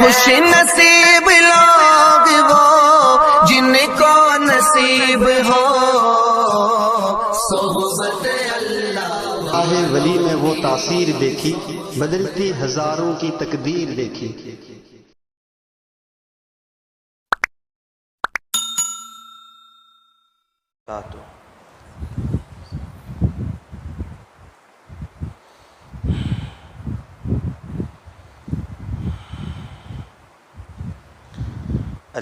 خوش نصیب لوگ وہ جن کو نصیب ہو صحبت اللہ۔ راہ ولی میں وہ تاثیر دیکھی، بدلتی ہزاروں کی تقدیر دیکھی۔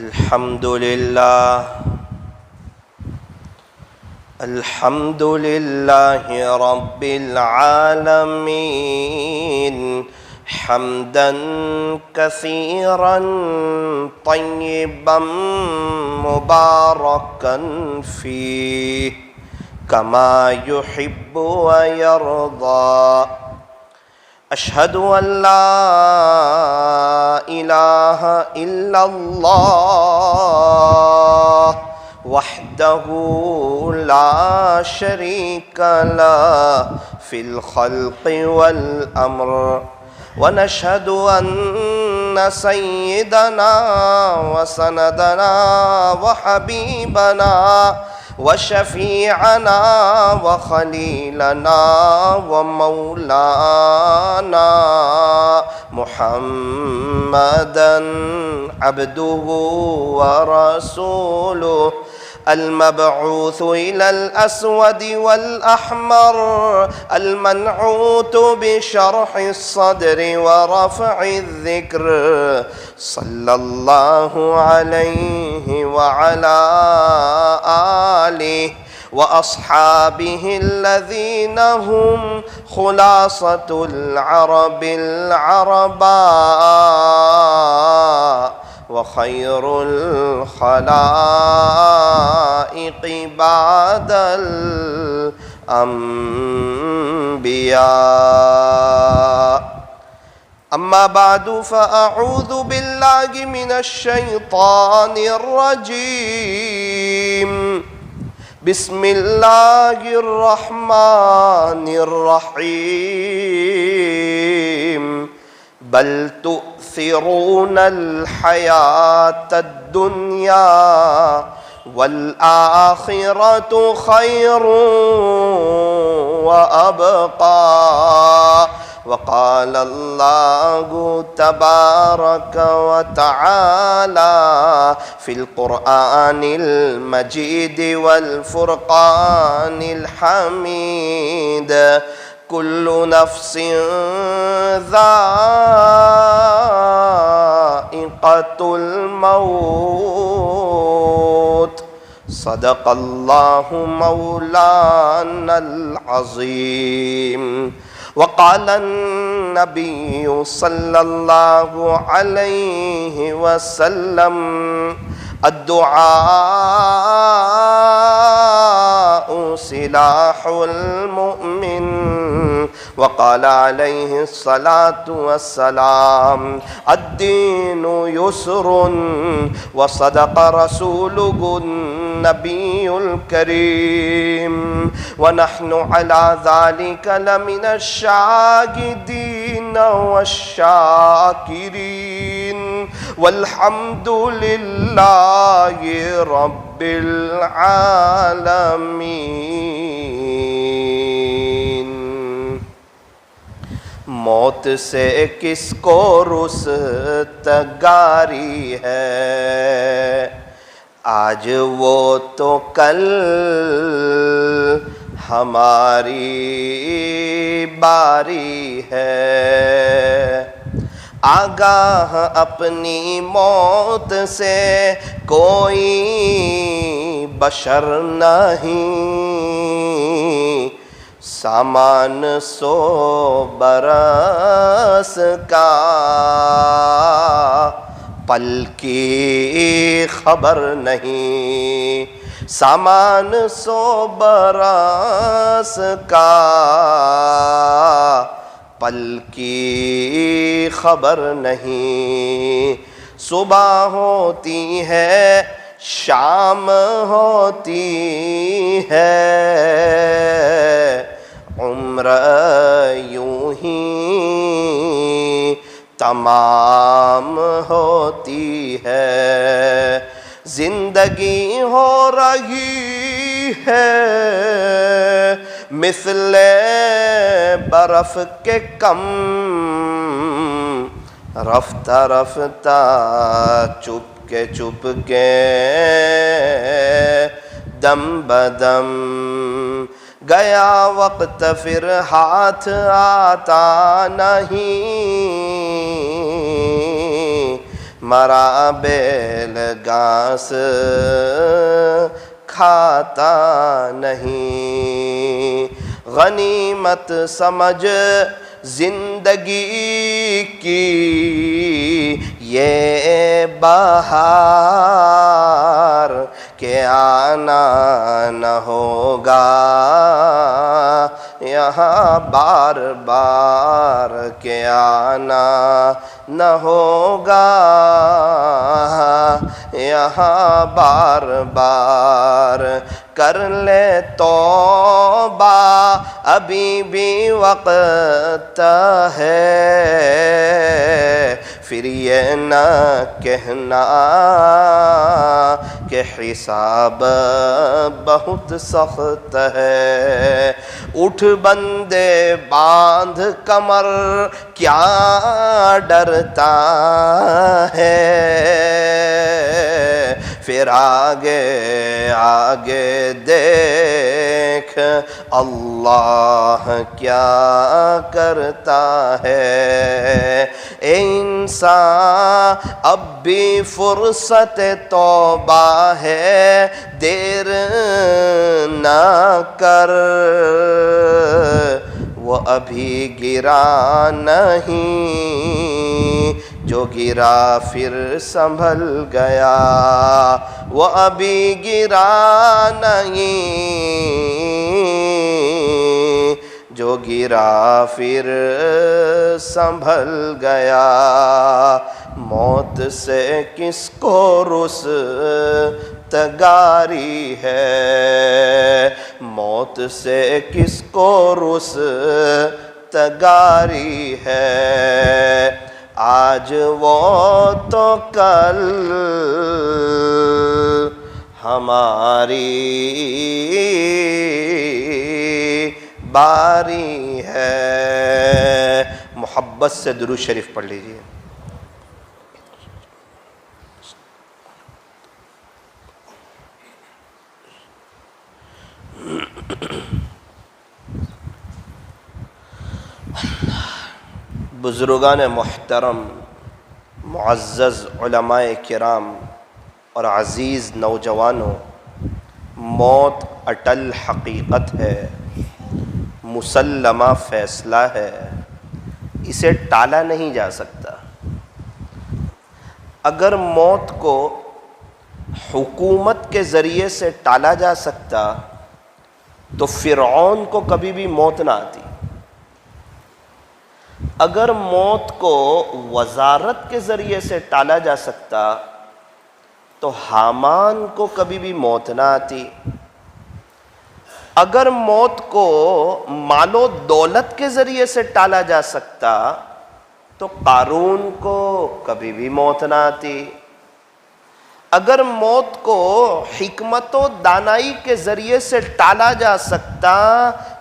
الحمد لله رب العالمين حمدا كثيرا طيبا مباركا فيه كما يحب ويرضى أشهد أن لا إله إلا الله وحده لا شريك له في الخلق والأمر ونشهد أن سيدنا وسندنا وحبيبنا وشفيعنا وخليلنا ومولانا محمدا عبده ورسوله المبعوث إلى الأسود والأحمر المنعوت بشرح الصدر ورفع الذكر صلى الله عليه وعلى آله وأصحابه الذين هم خلاصة العرب العرباء وخير الخلائق بعد الأنبياء أما بعد فأعوذ بالله من الشيطان الرجيم بسم الله الرحمن الرحيم بل تؤثرون الحياة الدنيا والآخرة خير وأبقى وقال الله تبارك وتعالى في القرآن المجيد والفرقان الحميد كل نفس ذائقة الموت صدق الله مولانا العظيم وقال النبي صلى الله عليه وسلم الدعاء سلاح المؤمن وقال عليه الصلاة والسلام الدين يسر وصدق رسوله النبي الكريم ونحن على ذلك لمن الشاهدين والشاكرين والحمد لله رب العالمين۔ موت سے کس کو رستگاری ہے، آج وہ تو کل ہماری باری ہے۔ آگاہ اپنی موت سے کوئی بشر نہیں، سامان 100 برس کا پل کی خبر نہیں، سامان 100 برس کا پل کی خبر نہیں۔ صبح ہوتی ہے شام ہوتی ہے، عمر یوں ہی تمام ہوتی ہے، زندگی ہو رہی ہے مثل برف کے کم، رفتہ رفتہ چپ کے دم بدم، گیا وقت پھر ہاتھ آتا نہیں، مرا بیل گھاس کھاتا نہیں، غنیمت سمجھ زندگی کی یہ بہار کہ آنا نہ ہوگا یہاں بار بار، کہ آنا نہ ہوگا یہاں بار بار، کر لے توبہ ابھی بھی وقت ہے، پھر یہ نہ کہنا کہ حساب بہت سخت ہے، اٹھ بندے باندھ کمر کیا ڈرتا ہے، پھر آگے آگے دیکھ اللہ کیا کرتا ہے، اے انسان اب بھی فرصت توبہ ہے، دیر نہ کر، وہ ابھی گرا نہیں، جو گرا پھر سنبھل گیا، وہ ابھی گرا نہیں، جو گرا پھر سنبھل گیا، موت سے کس کو رستگاری ہے، موت سے کس کو رستگاری ہے، آج وہ تو کل ہماری باری ہے۔ محبت سے درود شریف پڑھ لیجئے۔ بزرگان محترم، معزز علماء کرام اور عزیز نوجوانوں، موت اٹل حقیقت ہے، مسلمہ فیصلہ ہے، اسے ٹالا نہیں جا سکتا۔ اگر موت کو حکومت کے ذریعے سے ٹالا جا سکتا تو فرعون کو کبھی بھی موت نہ آتی۔ اگر موت کو وزارت کے ذریعے سے ٹالا جا سکتا تو حامان کو کبھی بھی موت نہ آتی۔ اگر موت کو مال و دولت کے ذریعے سے ٹالا جا سکتا تو قارون کو کبھی بھی موت نہ آتی۔ اگر موت کو حکمت و دانائی کے ذریعے سے ٹالا جا سکتا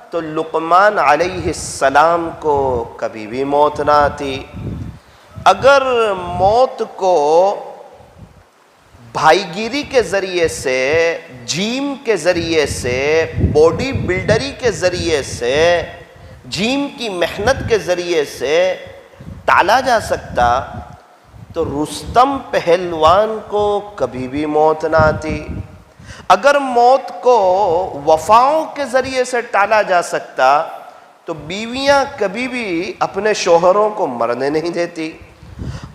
تو لقمان علیہ السلام کو کبھی بھی موت نہ آتی۔ اگر موت کو بھائی گیری کے ذریعے سے، جیم کے ذریعے سے، باڈی بلڈری کے ذریعے سے، جیم کی محنت کے ذریعے سے ٹالا جا سکتا تو رستم پہلوان کو کبھی بھی موت نہ آتی۔ اگر موت کو وفاؤں کے ذریعے سے ٹالا جا سکتا تو بیویاں کبھی بھی اپنے شوہروں کو مرنے نہیں دیتی۔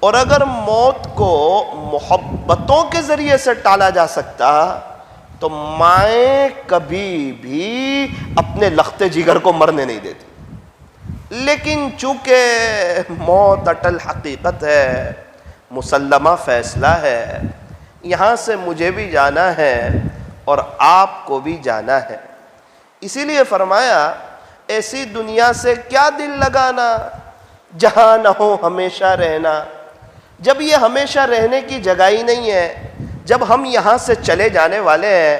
اور اگر موت کو محبتوں کے ذریعے سے ٹالا جا سکتا تو مائیں کبھی بھی اپنے لخت جگر کو مرنے نہیں دیتی۔ لیکن چونکہ موت اٹل حقیقت ہے، مسلمہ فیصلہ ہے، یہاں سے مجھے بھی جانا ہے اور آپ کو بھی جانا ہے، اسی لیے فرمایا ایسی دنیا سے کیا دل لگانا جہاں نہ ہو ہمیشہ رہنا. جب یہ ہمیشہ رہنے کی جگہ ہی نہیں ہے، جب ہم یہاں سے چلے جانے والے ہیں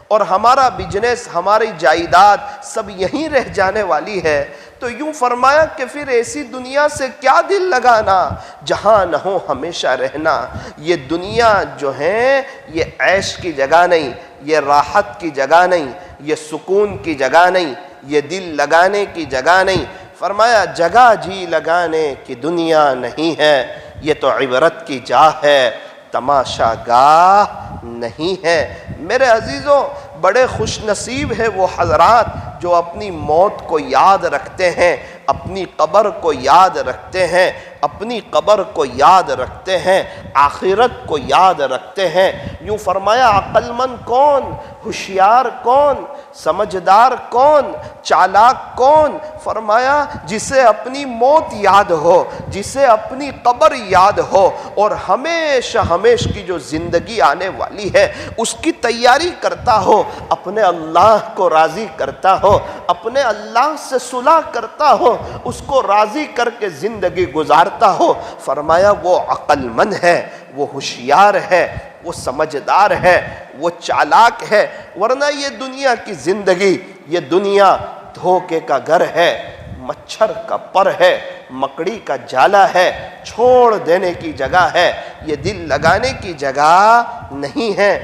اور ہمارا بزنس، ہماری جائیداد سب یہیں رہ جانے والی ہے، تو یوں فرمایا کہ پھر ایسی دنیا سے کیا دل لگانا جہاں نہ ہو ہمیشہ رہنا. یہ دنیا جو ہے یہ عیش کی جگہ نہیں، یہ راحت کی جگہ نہیں، یہ سکون کی جگہ نہیں، یہ دل لگانے کی جگہ نہیں. فرمایا جگہ جی لگانے کی دنیا نہیں ہے، یہ تو عبرت کی جا ہے، تماشا گاہ نہیں ہے. میرے عزیزوں، بڑے خوش نصیب ہے وہ حضرات جو اپنی موت کو یاد رکھتے ہیں، اپنی قبر کو یاد رکھتے ہیں، اپنی قبر کو یاد رکھتے ہیں، آخرت کو یاد رکھتے ہیں. یوں فرمایا عقل مند کون، ہوشیار کون، سمجھدار کون، چالاک کون؟ فرمایا جسے اپنی موت یاد ہو، جسے اپنی قبر یاد ہو، اور ہمیشہ ہمیشہ کی جو زندگی آنے والی ہے اس کی تیاری کرتا ہو، اپنے اللہ کو راضی کرتا ہو، اپنے اللہ سے صلح کرتا ہو، اس کو راضی کر کے زندگی گزارتا ہو. فرمایا وہ عقل مند ہے، وہ ہوشیار ہے، وہ سمجھدار ہے، وہ چالاک ہے. ورنہ یہ دنیا کی زندگی، یہ دنیا دھوکے کا گھر ہے، مچھر کا پر ہے، مکڑی کا جالا ہے، چھوڑ دینے کی جگہ ہے، یہ دل لگانے کی جگہ نہیں ہے.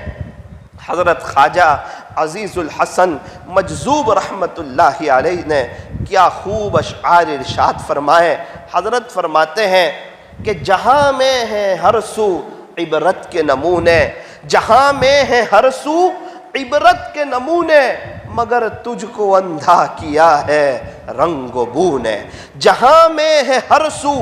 حضرت خواجہ عزیز الحسن مجذوب رحمت اللہ علیہ نے کیا خوب اشعار ارشاد فرمائے. حضرت فرماتے ہیں کہ جہاں میں ہے ہر سو عبرت کے نمونے، جہاں میں ہے ہر سو عبرت کے نمونے، مگر تجھ کو اندھا کیا ہے رنگ و بو نے. جہاں میں ہے ہر سو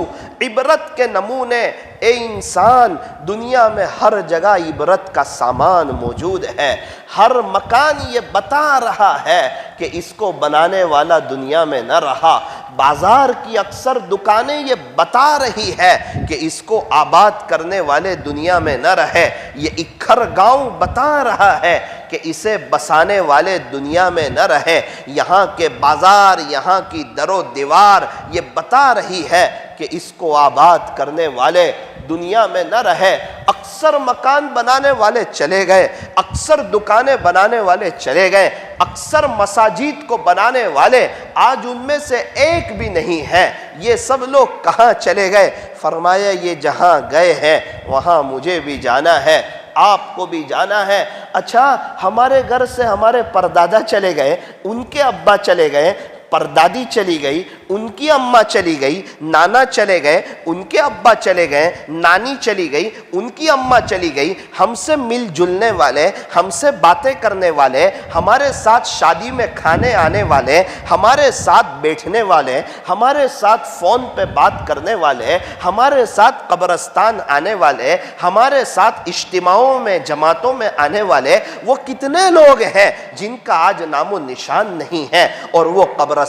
عبرت کے نمونے، اے انسان دنیا میں ہر جگہ عبرت کا سامان موجود ہے. ہر مکان یہ بتا رہا ہے کہ اس کو بنانے والا دنیا میں نہ رہا. بازار کی اکثر دکانیں یہ بتا رہی ہے کہ اس کو آباد کرنے والے دنیا میں نہ رہے. یہ اکھر گاؤں بتا رہا ہے کہ اسے بسانے والے دنیا میں نہ رہے. یہاں کے بازار، یہاں کی در و دیوار یہ بتا رہی ہے کہ اس کو آباد کرنے والے دنیا میں نہ رہے. اکثر مکان بنانے والے چلے گئے، اکثر دکانیں بنانے والے چلے گئے، اکثر مساجد کو بنانے والے آج ان میں سے ایک بھی نہیں ہے. یہ سب لوگ کہاں چلے گئے؟ فرمایا یہ جہاں گئے ہیں وہاں مجھے بھی جانا ہے، آپ کو بھی جانا ہے. اچھا ہمارے گھر سے ہمارے پردادا چلے گئے، ان کے ابا چلے گئے، پردادی چلی گئی، ان کی اماں چلی گئی، نانا چلے گئے، ان کے ابا چلے گئے، نانی چلی گئی، ان کی اماں چلی گئی. ہم سے مل جلنے والے، ہم سے باتیں کرنے والے، ہمارے ساتھ شادی میں کھانے آنے والے، ہمارے ساتھ بیٹھنے والے، ہمارے ساتھ فون پہ بات کرنے والے، ہمارے ساتھ قبرستان آنے والے، ہمارے ساتھ اجتماعوں میں جماعتوں میں آنے والے، وہ کتنے لوگ ہیں جن کا آج نام و نشان نہیں ہے اور وہ قبرستان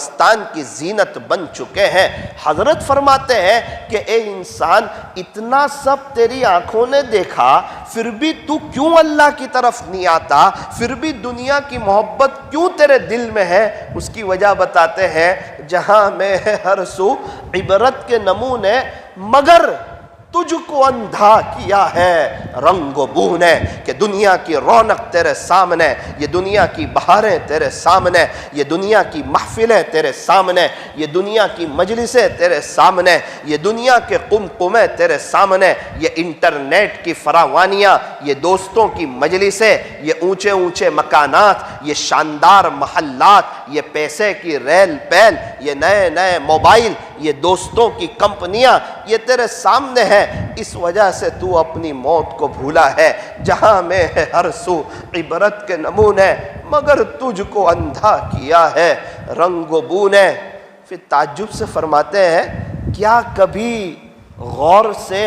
کی زینت بن چکے ہیں. حضرت فرماتے ہیں کہ اے انسان اتنا سب تیری آنکھوں نے دیکھا، پھر بھی تو کیوں اللہ کی طرف نہیں آتا؟ پھر بھی دنیا کی محبت کیوں تیرے دل میں ہے؟ اس کی وجہ بتاتے ہیں جہاں میں ہے ہر سو عبرت کے نمونے، مگر تجھ کو اندھا کیا ہے رنگ و بو نے. کہ دنیا کی رونق تیرے سامنے، یہ دنیا کی بہاریں تیرے سامنے، یہ دنیا کی محفلیں تیرے سامنے، یہ دنیا کی مجلسیں تیرے سامنے، یہ دنیا کے قمقمے تیرے سامنے، یہ انٹرنیٹ کی فراوانیاں، یہ دوستوں کی مجلسیں، یہ اونچے اونچے مکانات، یہ شاندار محلات، یہ پیسے کی ریل پیل، یہ نئے نئے موبائل، یہ دوستوں کی کمپنیاں، یہ تیرے سامنے ہے. اس وجہ سے تو اپنی موت کو بھولا ہے. جہاں میں ہے ہر سو عبرت کے نمونے، مگر تجھ کو اندھا کیا ہے رنگ و بو نے. پھر تعجب سے فرماتے ہیں کیا کبھی غور سے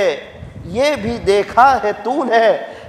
یہ بھی دیکھا ہے تو نے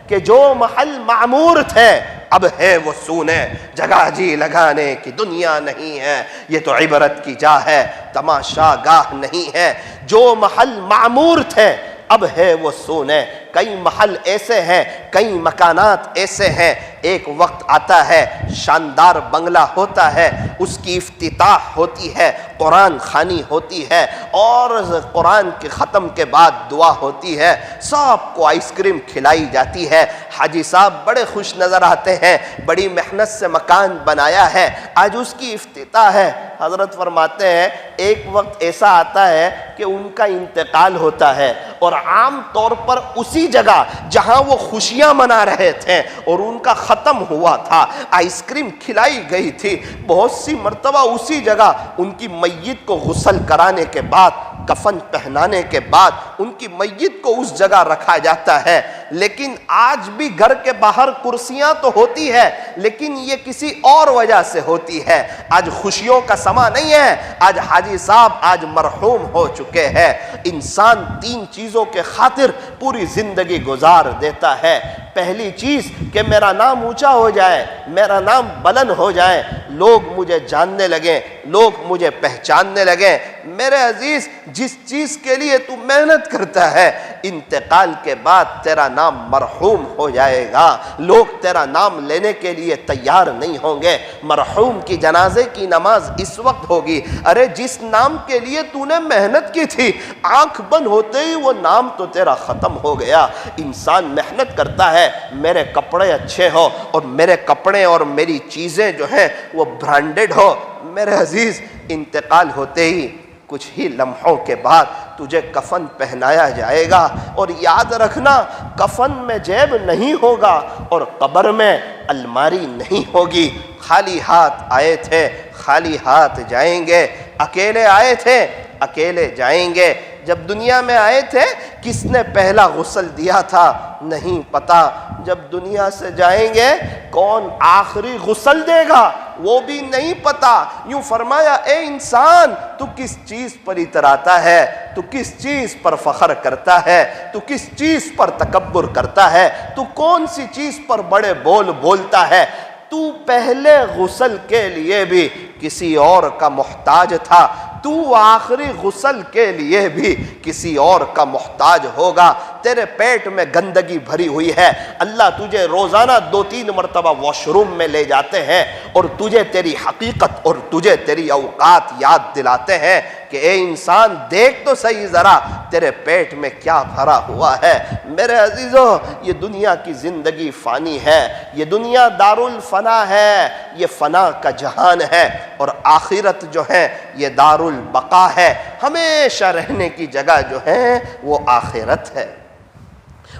کہ جو محل معمور تھے اب ہے وہ سونے، جگہ جی لگانے کی دنیا نہیں ہے، یہ تو عبرت کی جا ہے، تماشا گاہ نہیں ہے. جو محل معمور تھے اب ہے وہ سونے. کئی محل ایسے ہیں، کئی مکانات ایسے ہیں، ایک وقت آتا ہے شاندار بنگلہ ہوتا ہے، اس کی افتتاح ہوتی ہے، قرآن خوانی ہوتی ہے، اور قرآن کے ختم کے بعد دعا ہوتی ہے، سب کو آئس کریم کھلائی جاتی ہے، حاجی صاحب بڑے خوش نظر آتے ہیں، بڑی محنت سے مکان بنایا ہے، آج اس کی افتتاح ہے۔ حضرت فرماتے ہیں ایک وقت ایسا آتا ہے کہ ان کا انتقال ہوتا ہے، اور عام طور پر اسی جگہ جہاں وہ خوشیاں منا رہے تھے اور ان کا ختم ہوا تھا، آئس کریم کھلائی گئی تھی، بہت سی مرتبہ اسی جگہ ان کی میت کو غسل کرانے کے بعد، کفن پہنانے کے بعد ان کی میت کو اس جگہ رکھا جاتا ہے۔ لیکن آج بھی گھر کے باہر کرسیاں تو ہوتی ہے، لیکن یہ کسی اور وجہ سے ہوتی ہے۔ آج خوشیوں کا سما نہیں ہے، آج حاجی صاحب آج مرحوم ہو چکے ہیں۔ انسان تین چیزوں کے خاطر پوری زندگی گزار دیتا ہے۔ پہلی چیز کہ میرا نام اونچا ہو جائے، میرا نام بلند ہو جائے، لوگ مجھے جاننے لگیں، لوگ مجھے پہچاننے لگیں۔ میرے عزیز، جس چیز کے لیے تو محنت کرتا ہے، انتقال کے بعد تیرا نام مرحوم ہو جائے گا، لوگ تیرا نام لینے کے لیے تیار نہیں ہوں گے۔ مرحوم کی جنازے کی نماز اس وقت ہوگی، ارے جس نام کے لیے تو نے محنت کی تھی، آنکھ بند ہوتے ہی وہ نام تو تیرا ختم ہو گیا۔ انسان محنت کرتا ہے میرے کپڑے اچھے ہو، اور میرے کپڑے اور میری چیزیں جو ہیں وہ برانڈڈ ہو۔ میرے عزیز، انتقال ہوتے ہی کچھ ہی لمحوں کے بعد تجھے کفن پہنایا جائے گا، اور یاد رکھنا کفن میں جیب نہیں ہوگا اور قبر میں الماری نہیں ہوگی۔ خالی ہاتھ آئے تھے، خالی ہاتھ جائیں گے، اکیلے آئے تھے، اکیلے جائیں گے۔ جب دنیا میں آئے تھے کس نے پہلا غسل دیا تھا نہیں پتا، جب دنیا سے جائیں گے کون آخری غسل دے گا وہ بھی نہیں پتا۔ یوں فرمایا اے انسان، تو کس چیز پر اتراتا ہے، تو کس چیز پر فخر کرتا ہے، تو کس چیز پر تکبر کرتا ہے، تو کون سی چیز پر بڑے بول بولتا ہے؟ تو پہلے غسل کے لیے بھی کسی اور کا محتاج تھا، تو آخری غسل کے لیے بھی کسی اور کا محتاج ہوگا۔ تیرے پیٹ میں گندگی بھری ہوئی ہے، اللہ تجھے روزانہ 2-3 مرتبہ واش روم میں لے جاتے ہیں اور تجھے تیری حقیقت اور تجھے تیری اوقات یاد دلاتے ہیں کہ اے انسان دیکھ تو صحیح ذرا تیرے پیٹ میں کیا بھرا ہوا ہے۔ میرے عزیزو، یہ دنیا کی زندگی فانی ہے، یہ دنیا دار الفنا ہے، یہ فنا کا جہان ہے، اور آخرت جو ہے یہ دار البقا ہے، ہمیشہ رہنے کی جگہ جو ہے وہ آخرت ہے۔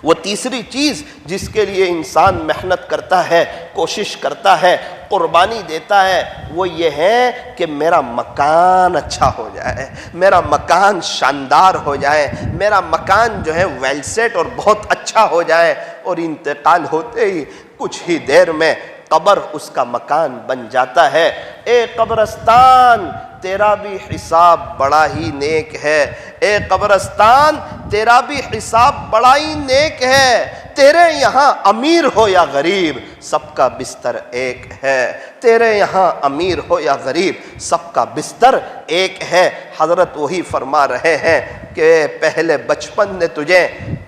وہ تیسری چیز جس کے لیے انسان محنت کرتا ہے، کوشش کرتا ہے، قربانی دیتا ہے، وہ یہ ہے کہ میرا مکان اچھا ہو جائے، میرا مکان شاندار ہو جائے، میرا مکان جو ہے ویل سیٹ اور بہت اچھا ہو جائے، اور انتقال ہوتے ہی کچھ ہی دیر میں قبر اس کا مکان بن جاتا ہے۔ اے قبرستان، تیرا بھی حساب بڑا ہی نیک ہے، اے قبرستان تیرا بھی حساب بڑا ہی نیک ہے، تیرے یہاں امیر ہو یا غریب سب کا بستر ایک ہے، تیرے یہاں امیر ہو یا غریب سب کا بستر ایک ہے۔ حضرت وہی فرما رہے ہیں کہ پہلے بچپن نے تجھے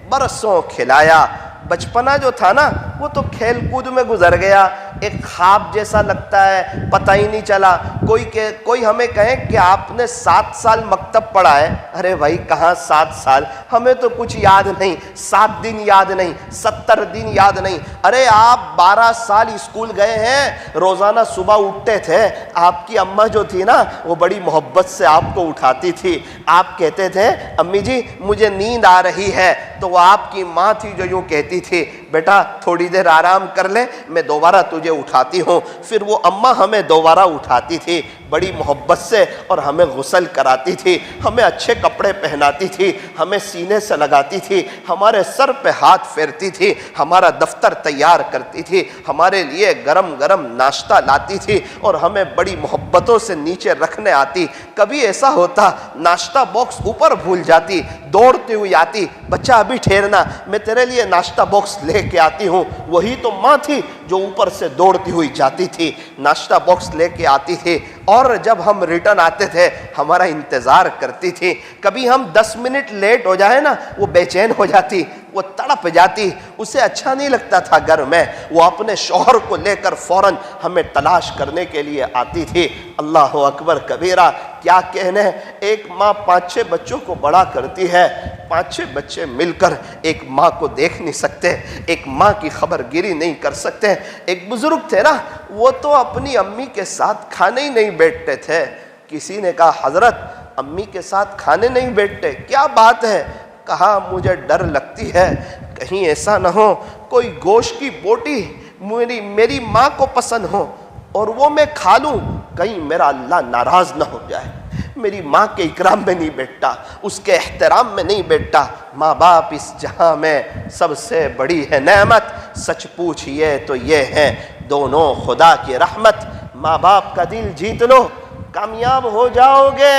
برسوں کھلایا، بچپنا جو تھا نا وہ تو کھیل کود میں گزر گیا، ایک خواب جیسا لگتا ہے، پتہ ہی نہیں چلا۔ کوئی ہمیں کہے کہ آپ نے 7 سال مکتب پڑھا ہے، ارے بھائی کہاں 7 سال، ہمیں تو کچھ یاد نہیں، 7 دن یاد نہیں، 70 دن یاد نہیں۔ ارے آپ 12 سال اسکول گئے ہیں، روزانہ صبح اٹھتے تھے، آپ کی اماں جو تھی نا وہ بڑی محبت سے آپ کو اٹھاتی تھی، آپ کہتے تھے امی جی مجھے نیند آ رہی ہے، تو وہ آپ کی ماں تھی جو یوں کہتی تھی بیٹا تھوڑی دیر آرام کر لے، میں دوبارہ تجھے اٹھاتی ہوں۔ پھر وہ اماں ہمیں دوبارہ اٹھاتی تھی بڑی محبت سے، اور ہمیں غسل کراتی تھی، ہمیں اچھے کپڑے پہناتی تھی، ہمیں سینے سے لگاتی تھی، ہمارے سر پہ ہاتھ پھیرتی تھی، ہمارا دفتر تیار کرتی تھی، ہمارے لیے گرم گرم ناشتہ لاتی تھی، اور ہمیں بڑی محبتوں سے نیچے رکھنے آتی۔ کبھی ایسا ہوتا ناشتہ باکس اوپر بھول جاتی، دوڑتی ہوئی آتی، بچہ ابھی ٹھہرنا میں تیرے لیے ناشتہ باکس لے کے آتی ہوں۔ وہی تو ماں تھی جو اوپر سے دوڑتی ہوئی جاتی تھی، ناشتہ باکس لے کے آتی تھی، اور جب ہم ریٹرن آتے تھے ہمارا انتظار کرتی تھی۔ کبھی ہم 10 منٹ لیٹ ہو جائے نا وہ بے چین ہو جاتی، وہ تڑپ جاتی، اسے اچھا نہیں لگتا تھا گھر میں، وہ اپنے شوہر کو لے کر فوراً ہمیں تلاش کرنے کے لیے آتی تھی۔ اللہ اکبر کبیرہ، کیا کہنے، ایک ماں 5-6 بچوں کو بڑا کرتی ہے، 5-6 بچے مل کر ایک ماں کو دیکھ نہیں سکتے، ایک ماں کی خبر گیری نہیں کر سکتے۔ ایک بزرگ تھے نا، وہ تو اپنی امی کے ساتھ کھانے ہی نہیں بیٹھتے تھے۔ کسی نے کہا حضرت امی کے ساتھ کھانے نہیں بیٹھتے، کیا بات ہے؟ کہا مجھے ڈر لگتی ہے کہیں ایسا نہ ہو کوئی گوشت کی بوٹی میری ماں کو پسند ہو اور وہ میں کھا لوں، کہیں میرا اللہ ناراض نہ ہو جائے۔ میری ماں کے اکرام میں نہیں بیٹھتا، اس کے احترام میں نہیں بیٹھتا۔ ماں باپ اس جہاں میں سب سے بڑی ہے نعمت، سچ پوچھئے تو یہ ہے دونوں خدا کی رحمت۔ ماں باپ کا دل جیت لو، کامیاب ہو جاؤ گے،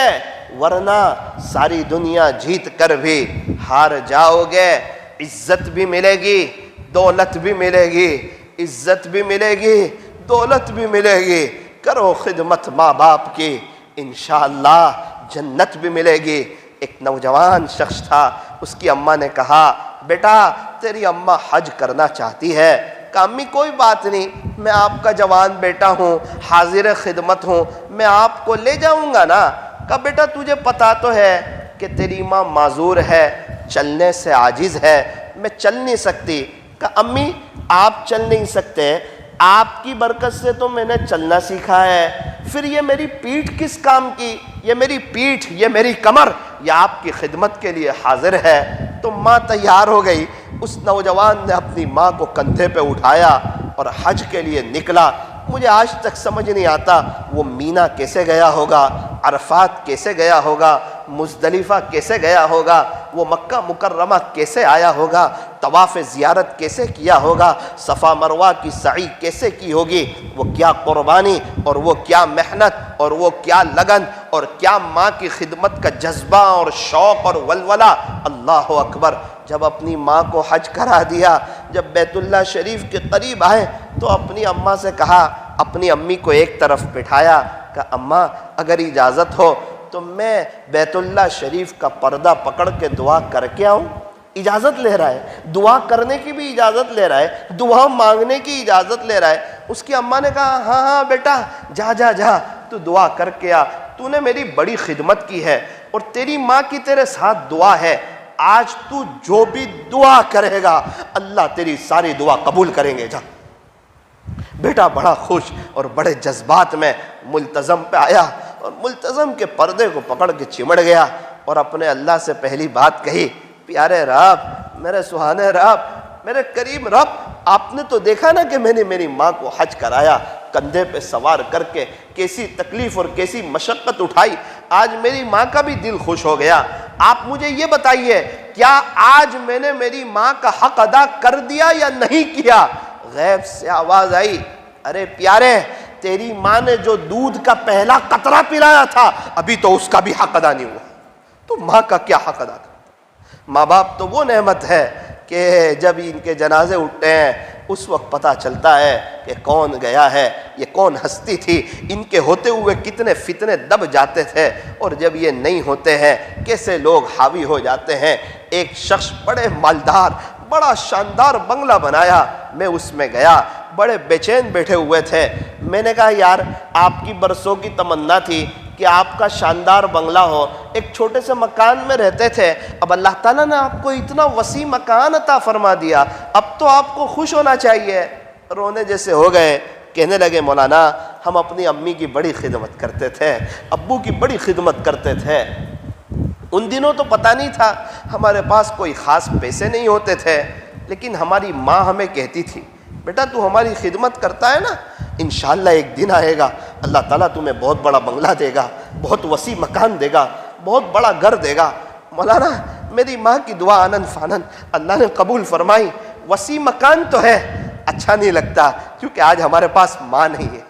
ورنہ ساری دنیا جیت کر بھی ہار جاؤ گے۔ عزت بھی ملے گی، دولت بھی ملے گی، عزت بھی ملے گی، دولت بھی ملے گی، کرو خدمت ماں باپ کی، انشاءاللہ جنت بھی ملے گی۔ ایک نوجوان شخص تھا، اس کی اماں نے کہا بیٹا تیری اماں حج کرنا چاہتی ہے۔ کہا امی کوئی بات نہیں، میں آپ کا جوان بیٹا ہوں، حاضر خدمت ہوں، میں آپ کو لے جاؤں گا نا۔ کہا بیٹا تجھے پتا تو ہے کہ تیری ماں معذور ہے، چلنے سے عاجز ہے، میں چل نہیں سکتی۔ کہا امی آپ چل نہیں سکتے، آپ کی برکت سے تو میں نے چلنا سیکھا ہے، پھر یہ میری پیٹھ کس کام کی؟ یہ میری پیٹھ، یہ میری کمر، یہ آپ کی خدمت کے لیے حاضر ہے۔ تو ماں تیار ہو گئی، اس نوجوان نے اپنی ماں کو کندھے پہ اٹھایا اور حج کے لیے نکلا۔ مجھے آج تک سمجھ نہیں آتا وہ مینا کیسے گیا ہوگا، عرفات کیسے گیا ہوگا، مزدلفہ کیسے گیا ہوگا، وہ مکہ مکرمہ کیسے آیا ہوگا، طواف زیارت کیسے کیا ہوگا، صفا مروہ کی سعی کیسے کی ہوگی، وہ کیا قربانی اور وہ کیا محنت اور وہ کیا لگن اور کیا ماں کی خدمت کا جذبہ اور شوق اور ولولہ۔ اللہ اکبر، جب اپنی ماں کو حج کرا دیا، جب بیت اللہ شریف کے قریب آئے تو اپنی اماں سے کہا، اپنی امی کو ایک طرف بٹھایا، کہ اماں اگر اجازت ہو تو میں بیت اللہ شریف کا پردہ پکڑ کے دعا کر کے آؤں؟ اجازت لے رہا ہے، دعا کرنے کی بھی اجازت لے رہا ہے، دعا مانگنے کی اجازت لے رہا ہے۔ اس کی اماں نے کہا ہاں ہاں بیٹا جا جا جا، تو دعا کر کے آ، تو نے میری بڑی خدمت کی ہے اور تیری ماں کی تیرے ساتھ دعا ہے، آج تو جو بھی دعا کرے گا اللہ تیری ساری دعا قبول کریں گے، جا۔ بیٹا بڑا خوش اور بڑے جذبات میں ملتزم پہ آیا اور ملتزم کے پردے کو پکڑ کے چمڑ گیا اور اپنے اللہ سے پہلی بات کہی، پیارے رب، میرے سہانے رب، میرے کریم رب، آپ نے تو دیکھا نا کہ میں نے میری ماں کو حج کرایا، کندھے پہ سوار کر کے کیسی تکلیف اور کیسی مشقت اٹھائی، آج میری ماں کا بھی دل خوش ہو گیا۔ آپ مجھے یہ بتائیے کیا آج میں نے میری ماں کا حق ادا کر دیا یا نہیں کیا؟ غیب سے آواز آئی، ارے پیارے تیری ماں نے جو دودھ کا پہلا قطرہ پلایا تھا ابھی تو اس کا بھی حق ادا نہیں ہوا، تو ماں کا کیا حق ادا کرتا؟ ماں باپ تو وہ نعمت ہے کہ جب ان کے جنازے اٹھتے ہیں اس وقت پتہ چلتا ہے کہ کون گیا ہے، یہ کون ہستی تھی، ان کے ہوتے ہوئے کتنے فتنے دب جاتے تھے اور جب یہ نہیں ہوتے ہیں کیسے لوگ حاوی ہو جاتے ہیں۔ ایک شخص بڑے مالدار، بڑا شاندار بنگلہ بنایا، میں اس میں گیا، بڑے بے چین بیٹھے ہوئے تھے، میں نے کہا یار آپ کی برسوں کی تمنا تھی کہ آپ کا شاندار بنگلہ ہو، ایک چھوٹے سے مکان میں رہتے تھے، اب اللہ تعالیٰ نے آپ کو اتنا وسیع مکان عطا فرما دیا، اب تو آپ کو خوش ہونا چاہیے۔ رونے جیسے ہو گئے، کہنے لگے مولانا ہم اپنی امی کی بڑی خدمت کرتے تھے، ابو کی بڑی خدمت کرتے تھے، ان دنوں تو پتہ نہیں تھا، ہمارے پاس کوئی خاص پیسے نہیں ہوتے تھے، لیکن ہماری ماں ہمیں کہتی تھی بیٹا تو ہماری خدمت کرتا ہے نا، انشاءاللہ ایک دن آئے گا اللہ تعالیٰ تمہیں بہت بڑا بنگلہ دے گا، بہت وسیع مکان دے گا، بہت بڑا گھر دے گا۔ مولانا میری ماں کی دعا آنن فانن اللہ نے قبول فرمائی، وسیع مکان تو ہے، اچھا نہیں لگتا کیونکہ آج ہمارے پاس ماں نہیں ہے،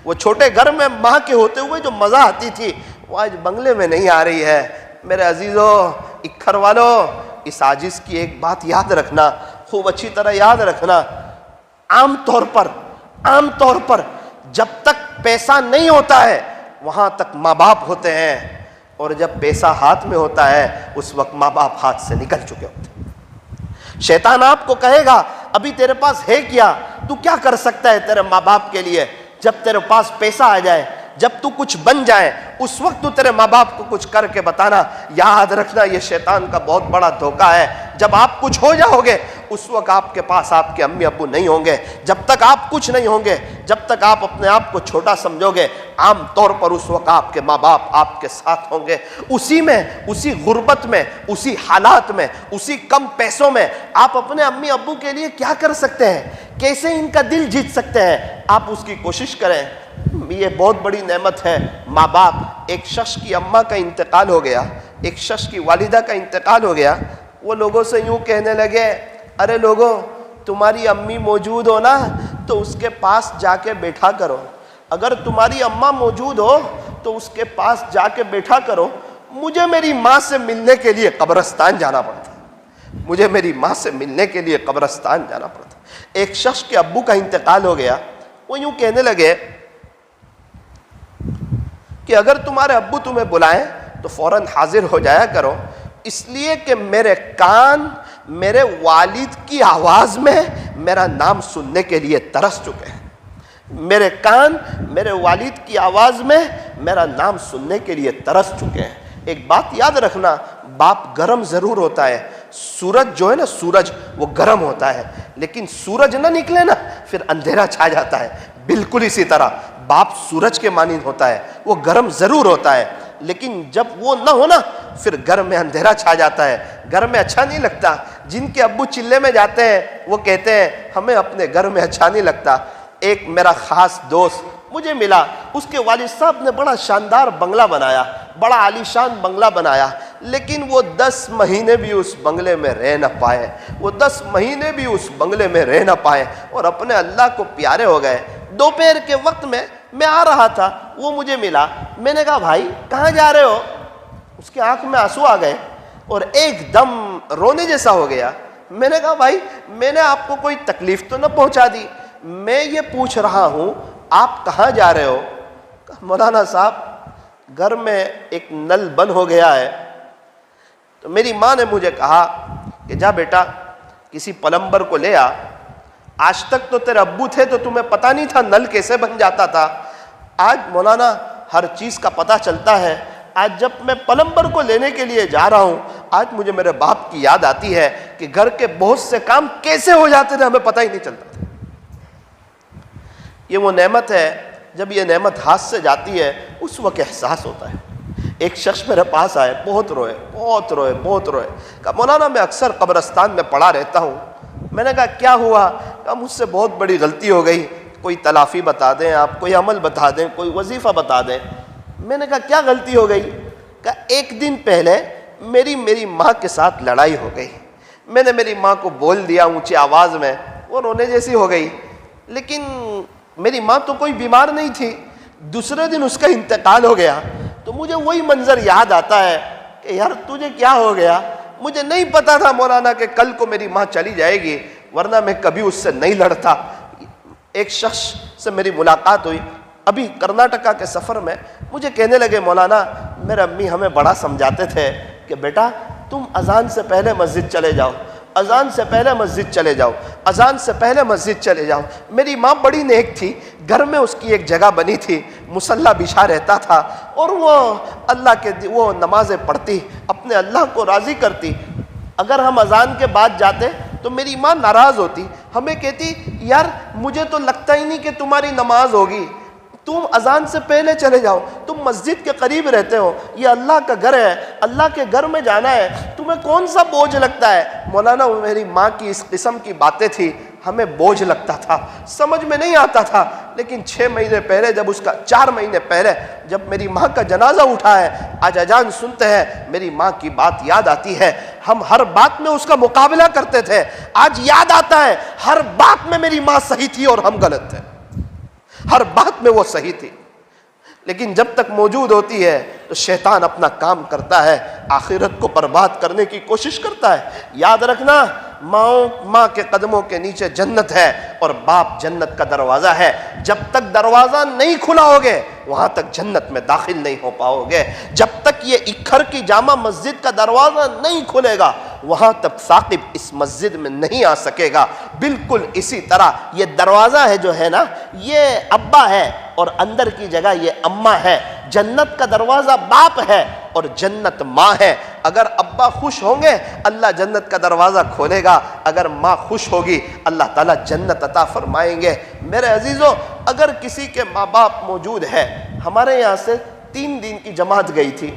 وہ چھوٹے گھر میں ماں کے ہوتے ہوئے جو مزہ آتی تھی وہ آج بنگلے میں نہیں آ رہی ہے۔ میرے عزیزو اکھر والو، اس عاجز کی ایک بات یاد رکھنا، خوب اچھی طرح یاد رکھنا، عام طور پر جب تک پیسہ نہیں ہوتا ہے وہاں تک ماں باپ ہوتے ہیں، اور جب پیسہ ہاتھ میں ہوتا ہے اس وقت ماں باپ ہاتھ سے نکل چکے ہوتے ہیں۔ شیطان آپ کو کہے گا ابھی تیرے پاس ہے کیا, تو کیا کر سکتا ہے تیرے ماں باپ کے لیے؟ جب تیرے پاس پیسہ آ جائے, جب تو کچھ بن جائے, اس وقت تو تیرے ماں باپ کو کچھ کر کے بتانا. یاد رکھنا یہ شیطان کا بہت بڑا دھوکہ ہے. جب آپ کچھ ہو جاؤ گے اس وقت آپ کے پاس آپ کے امی ابو نہیں ہوں گے. جب تک آپ کچھ نہیں ہوں گے, جب تک آپ اپنے آپ کو چھوٹا سمجھو گے, عام طور پر اس وقت آپ کے ماں باپ آپ کے ساتھ ہوں گے. اسی میں, اسی غربت میں, اسی حالات میں, اسی کم پیسوں میں آپ اپنے امی ابو کے لیے کیا کر سکتے ہیں, کیسے ان کا دل جیت سکتے ہیں, آپ اس کی کوشش کریں. یہ بہت بڑی نعمت ہے ماں باپ. ایک شخص کی اماں کا انتقال ہو گیا, ایک شخص کی والدہ کا انتقال ہو گیا. وہ لوگوں سے یوں کہنے لگے, ارے لوگوں, تمہاری امی موجود ہو نا تو اس کے پاس جا کے بیٹھا کرو. اگر تمہاری اماں موجود ہو تو اس کے پاس جا کے بیٹھا کرو. مجھے میری ماں سے ملنے کے لیے قبرستان جانا پڑتا, مجھے میری ماں سے ملنے کے لیے قبرستان جانا پڑتا. ایک شخص کے ابو کا انتقال ہو گیا. وہ یوں کہنے لگے کہ اگر تمہارے ابو تمہیں بلائیں تو فوراً حاضر ہو جایا کرو, اس لیے کہ میرے کان میرے والد کی آواز میں میرا نام سننے کے لیے ترس چکے ہیں. میرے کان میرے والد کی آواز میں میرا نام سننے کے لیے ترس چکے ہیں. ایک بات یاد رکھنا, باپ گرم ضرور ہوتا ہے, سورج جو ہے نا, سورج وہ گرم ہوتا ہے, لیکن سورج نہ نکلے نا پھر اندھیرا چھا جاتا ہے. بالکل اسی طرح باپ سورج کے مانند ہوتا ہے, وہ گرم ضرور ہوتا ہے, لیکن جب وہ نہ ہو نا پھر گھر میں اندھیرا چھا جاتا ہے, گھر میں اچھا نہیں لگتا. جن کے ابو چلے میں جاتے ہیں وہ کہتے ہیں ہمیں اپنے گھر میں اچھا نہیں لگتا. ایک میرا خاص دوست مجھے ملا, اس کے والد صاحب نے بڑا شاندار بنگلہ بنایا, بڑا عالیشان بنگلہ بنایا, لیکن وہ 10 مہینے بھی اس بنگلے میں رہ نہ پائے. وہ 10 مہینے بھی اس بنگلے میں رہ نہ پائے اور اپنے اللہ کو پیارے ہو گئے. دوپہر کے وقت میں آ رہا تھا, وہ مجھے ملا. میں نے کہا بھائی کہاں جا رہے ہو؟ اس کے آنکھ میں آنسو آ گئے اور ایک دم رونے جیسا ہو گیا. میں نے کہا بھائی میں نے آپ کو کوئی تکلیف تو نہ پہنچا دی, میں یہ پوچھ رہا ہوں آپ کہاں جا رہے ہو؟ مولانا صاحب گھر میں ایک نل بند ہو گیا ہے. تو میری ماں نے مجھے کہا کہ جا بیٹا کسی پلمبر کو لے آ. آج تک تو تیرے ابو تھے تو تمہیں پتہ نہیں تھا نل کیسے بن جاتا تھا, آج مولانا ہر چیز کا پتہ چلتا ہے. آج جب میں پلمبر کو لینے کے لیے جا رہا ہوں, آج مجھے میرے باپ کی یاد آتی ہے کہ گھر کے بہت سے کام کیسے ہو جاتے تھے, ہمیں پتہ ہی نہیں چلتا تھا. یہ وہ نعمت ہے, جب یہ نعمت ہاتھ سے جاتی ہے اس وقت احساس ہوتا ہے. ایک شخص میرے پاس آئے, بہت روئے بہت روئے بہت روئے. کہا مولانا میں اکثر قبرستان میں پڑا رہتا ہوں. میں نے کہا کیا ہوا؟ کہا مجھ سے بہت بڑی غلطی ہو گئی, کوئی تلافی بتا دیں آپ, کوئی عمل بتا دیں, کوئی وظیفہ بتا دیں. میں نے کہا کیا غلطی ہو گئی؟ کہا ایک دن پہلے میری ماں کے ساتھ لڑائی ہو گئی. میں نے میری ماں کو بول دیا اونچی آواز میں, وہ رونے جیسی ہو گئی. لیکن میری ماں تو کوئی بیمار نہیں تھی. دوسرے دن اس کا انتقال ہو گیا تو مجھے وہی منظر یاد آتا ہے کہ یار تجھے کیا ہو گیا؟ مجھے نہیں پتا تھا مولانا کہ کل کو میری ماں چلی جائے گی, ورنہ میں کبھی اس سے نہیں لڑتا. ایک شخص سے میری ملاقات ہوئی ابھی کرناٹکا کے سفر میں, مجھے کہنے لگے مولانا میرے امی ہمیں بڑا سمجھاتے تھے کہ بیٹا تم اذان سے پہلے مسجد چلے جاؤ, اذان سے پہلے مسجد چلے جاؤ, اذان سے پہلے مسجد چلے جاؤ. میری ماں بڑی نیک تھی, گھر میں اس کی ایک جگہ بنی تھی, مصلی بچھا رہتا تھا اور وہ اللہ کے وہ نمازیں پڑھتی, اپنے اللہ کو راضی کرتی. اگر ہم اذان کے بعد جاتے تو میری ماں ناراض ہوتی, ہمیں کہتی یار مجھے تو لگتا ہی نہیں کہ تمہاری نماز ہوگی, تم اذان سے پہلے چلے جاؤ, تم مسجد کے قریب رہتے ہو, یہ اللہ کا گھر ہے, اللہ کے گھر میں جانا ہے, تمہیں کون سا بوجھ لگتا ہے؟ مولانا میری ماں کی اس قسم کی باتیں تھی, ہمیں بوجھ لگتا تھا, سمجھ میں نہیں آتا تھا. لیکن 6 مہینے پہلے جب 4 مہینے پہلے جب میری ماں کا جنازہ اٹھا ہے, آج اذان سنتے ہیں میری ماں کی بات یاد آتی ہے. ہم ہر بات میں اس کا مقابلہ کرتے تھے, آج یاد آتا ہے ہر بات میں میری ماں صحیح تھی اور ہم غلط تھے, ہر بات میں وہ صحیح تھی. لیکن جب تک موجود ہوتی ہے تو شیطان اپنا کام کرتا ہے, آخرت کو برباد کرنے کی کوشش کرتا ہے. یاد رکھنا ماں کے قدموں کے نیچے جنت ہے اور باپ جنت کا دروازہ ہے. جب تک دروازہ نہیں کھلا ہوگے وہاں تک جنت میں داخل نہیں ہو پاؤ گے. جب تک یہ اکھر کی جامع مسجد کا دروازہ نہیں کھلے گا وہاں تک ثاقب اس مسجد میں نہیں آ سکے گا۔ بالکل اسی طرح یہ دروازہ ہے جو ہے نا، یہ ابا ہے اور اندر کی جگہ یہ اماں ہے۔ جنت کا دروازہ باپ ہے اور جنت ماں ہے۔ اگر ابا خوش ہوں گے اللہ جنت کا دروازہ کھولے گا، اگر ماں خوش ہوگی اللہ تعالیٰ جنت عطا فرمائیں گے۔ میرے عزیزوں، اگر کسی کے ماں باپ موجود ہے، ہمارے یہاں سے 3 دن کی جماعت گئی تھی،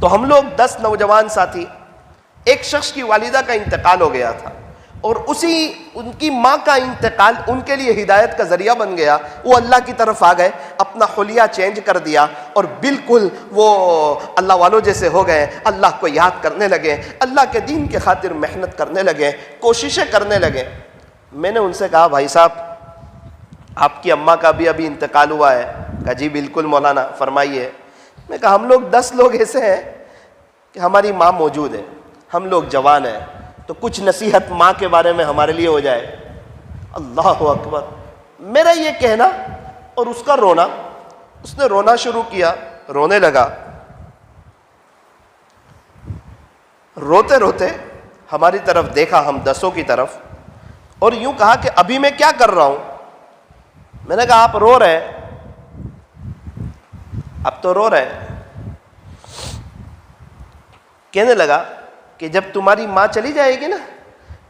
تو ہم لوگ 10 نوجوان ساتھی، ایک شخص کی والدہ کا انتقال ہو گیا تھا اور ان کی ماں کا انتقال ان کے لیے ہدایت کا ذریعہ بن گیا۔ وہ اللہ کی طرف آ گئے، اپنا حلیہ چینج کر دیا اور بالکل وہ اللہ والوں جیسے ہو گئے، اللہ کو یاد کرنے لگے، اللہ کے دین کے خاطر محنت کرنے لگے، کوششیں کرنے لگے۔ میں نے ان سے کہا بھائی صاحب آپ کی اماں کا بھی ابھی انتقال ہوا ہے؟ کہا جی بالکل مولانا، فرمائیے۔ میں کہا ہم لوگ 10 لوگ ایسے ہیں کہ ہماری ماں موجود ہے، ہم لوگ جوان ہیں، تو کچھ نصیحت ماں کے بارے میں ہمارے لیے ہو جائے۔ اللہ اکبر، میرا یہ کہنا اور اس کا رونا، اس نے رونا شروع کیا، رونے لگا، روتے روتے ہماری طرف دیکھا، ہم 10 کی طرف، اور یوں کہا کہ ابھی میں کیا کر رہا ہوں؟ میں نے کہا آپ رو رہے، اب تو رو رہے۔ کہنے لگا کہ جب تمہاری ماں چلی جائے گی نا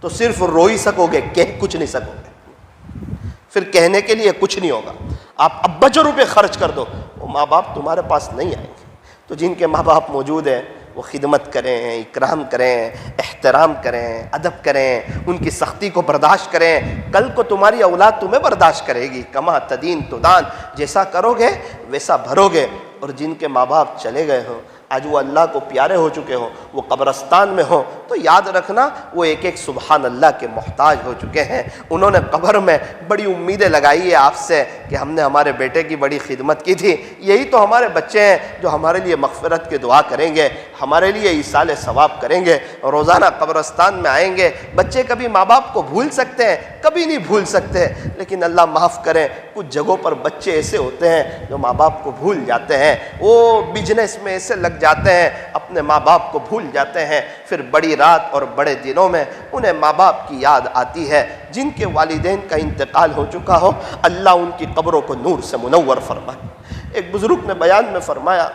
تو صرف رو ہی سکو گے، کہہ کچھ نہیں سکو گے، پھر کہنے کے لیے کچھ نہیں ہوگا۔ آپ اب بچوں روپے خرچ کر دو، وہ ماں باپ تمہارے پاس نہیں آئیں گے۔ تو جن کے ماں باپ موجود ہیں وہ خدمت کریں، اکرام کریں، احترام کریں، ادب کریں، ان کی سختی کو برداشت کریں۔ کل کو تمہاری اولاد تمہیں برداشت کرے گی۔ کما تدین تدان، جیسا کرو گے ویسا بھرو گے۔ اور جن کے ماں باپ چلے گئے ہوں، آج وہ اللہ کو پیارے ہو چکے ہوں، وہ قبرستان میں ہوں، تو یاد رکھنا وہ ایک ایک سبحان اللہ کے محتاج ہو چکے ہیں۔ انہوں نے قبر میں بڑی امیدیں لگائی ہے آپ سے کہ ہم نے ہمارے بیٹے کی بڑی خدمت کی تھی، یہی تو ہمارے بچے ہیں جو ہمارے لیے مغفرت کی دعا کریں گے، ہمارے لیے ایصال ثواب کریں گے، روزانہ قبرستان میں آئیں گے۔ بچے کبھی ماں باپ کو بھول سکتے ہیں، کبھی نہیں بھول سکتے، لیکن اللہ معاف کریں، کچھ جگہوں پر بچے ایسے ہوتے ہیں جو ماں باپ کو بھول جاتے ہیں، وہ بزنس میں ایسے لگ جاتے ہیں، اپنے ماں باپ کو بھول جاتے ہیں، پھر بڑی رات اور بڑے دنوں میں انہیں ماں باپ کی یاد آتی ہے۔ جن کے والدین کا انتقال ہو چکا ہو اللہ ان کی قبروں کو نور سے منور فرمائے۔ ایک بزرگ نے بیان میں فرمایا،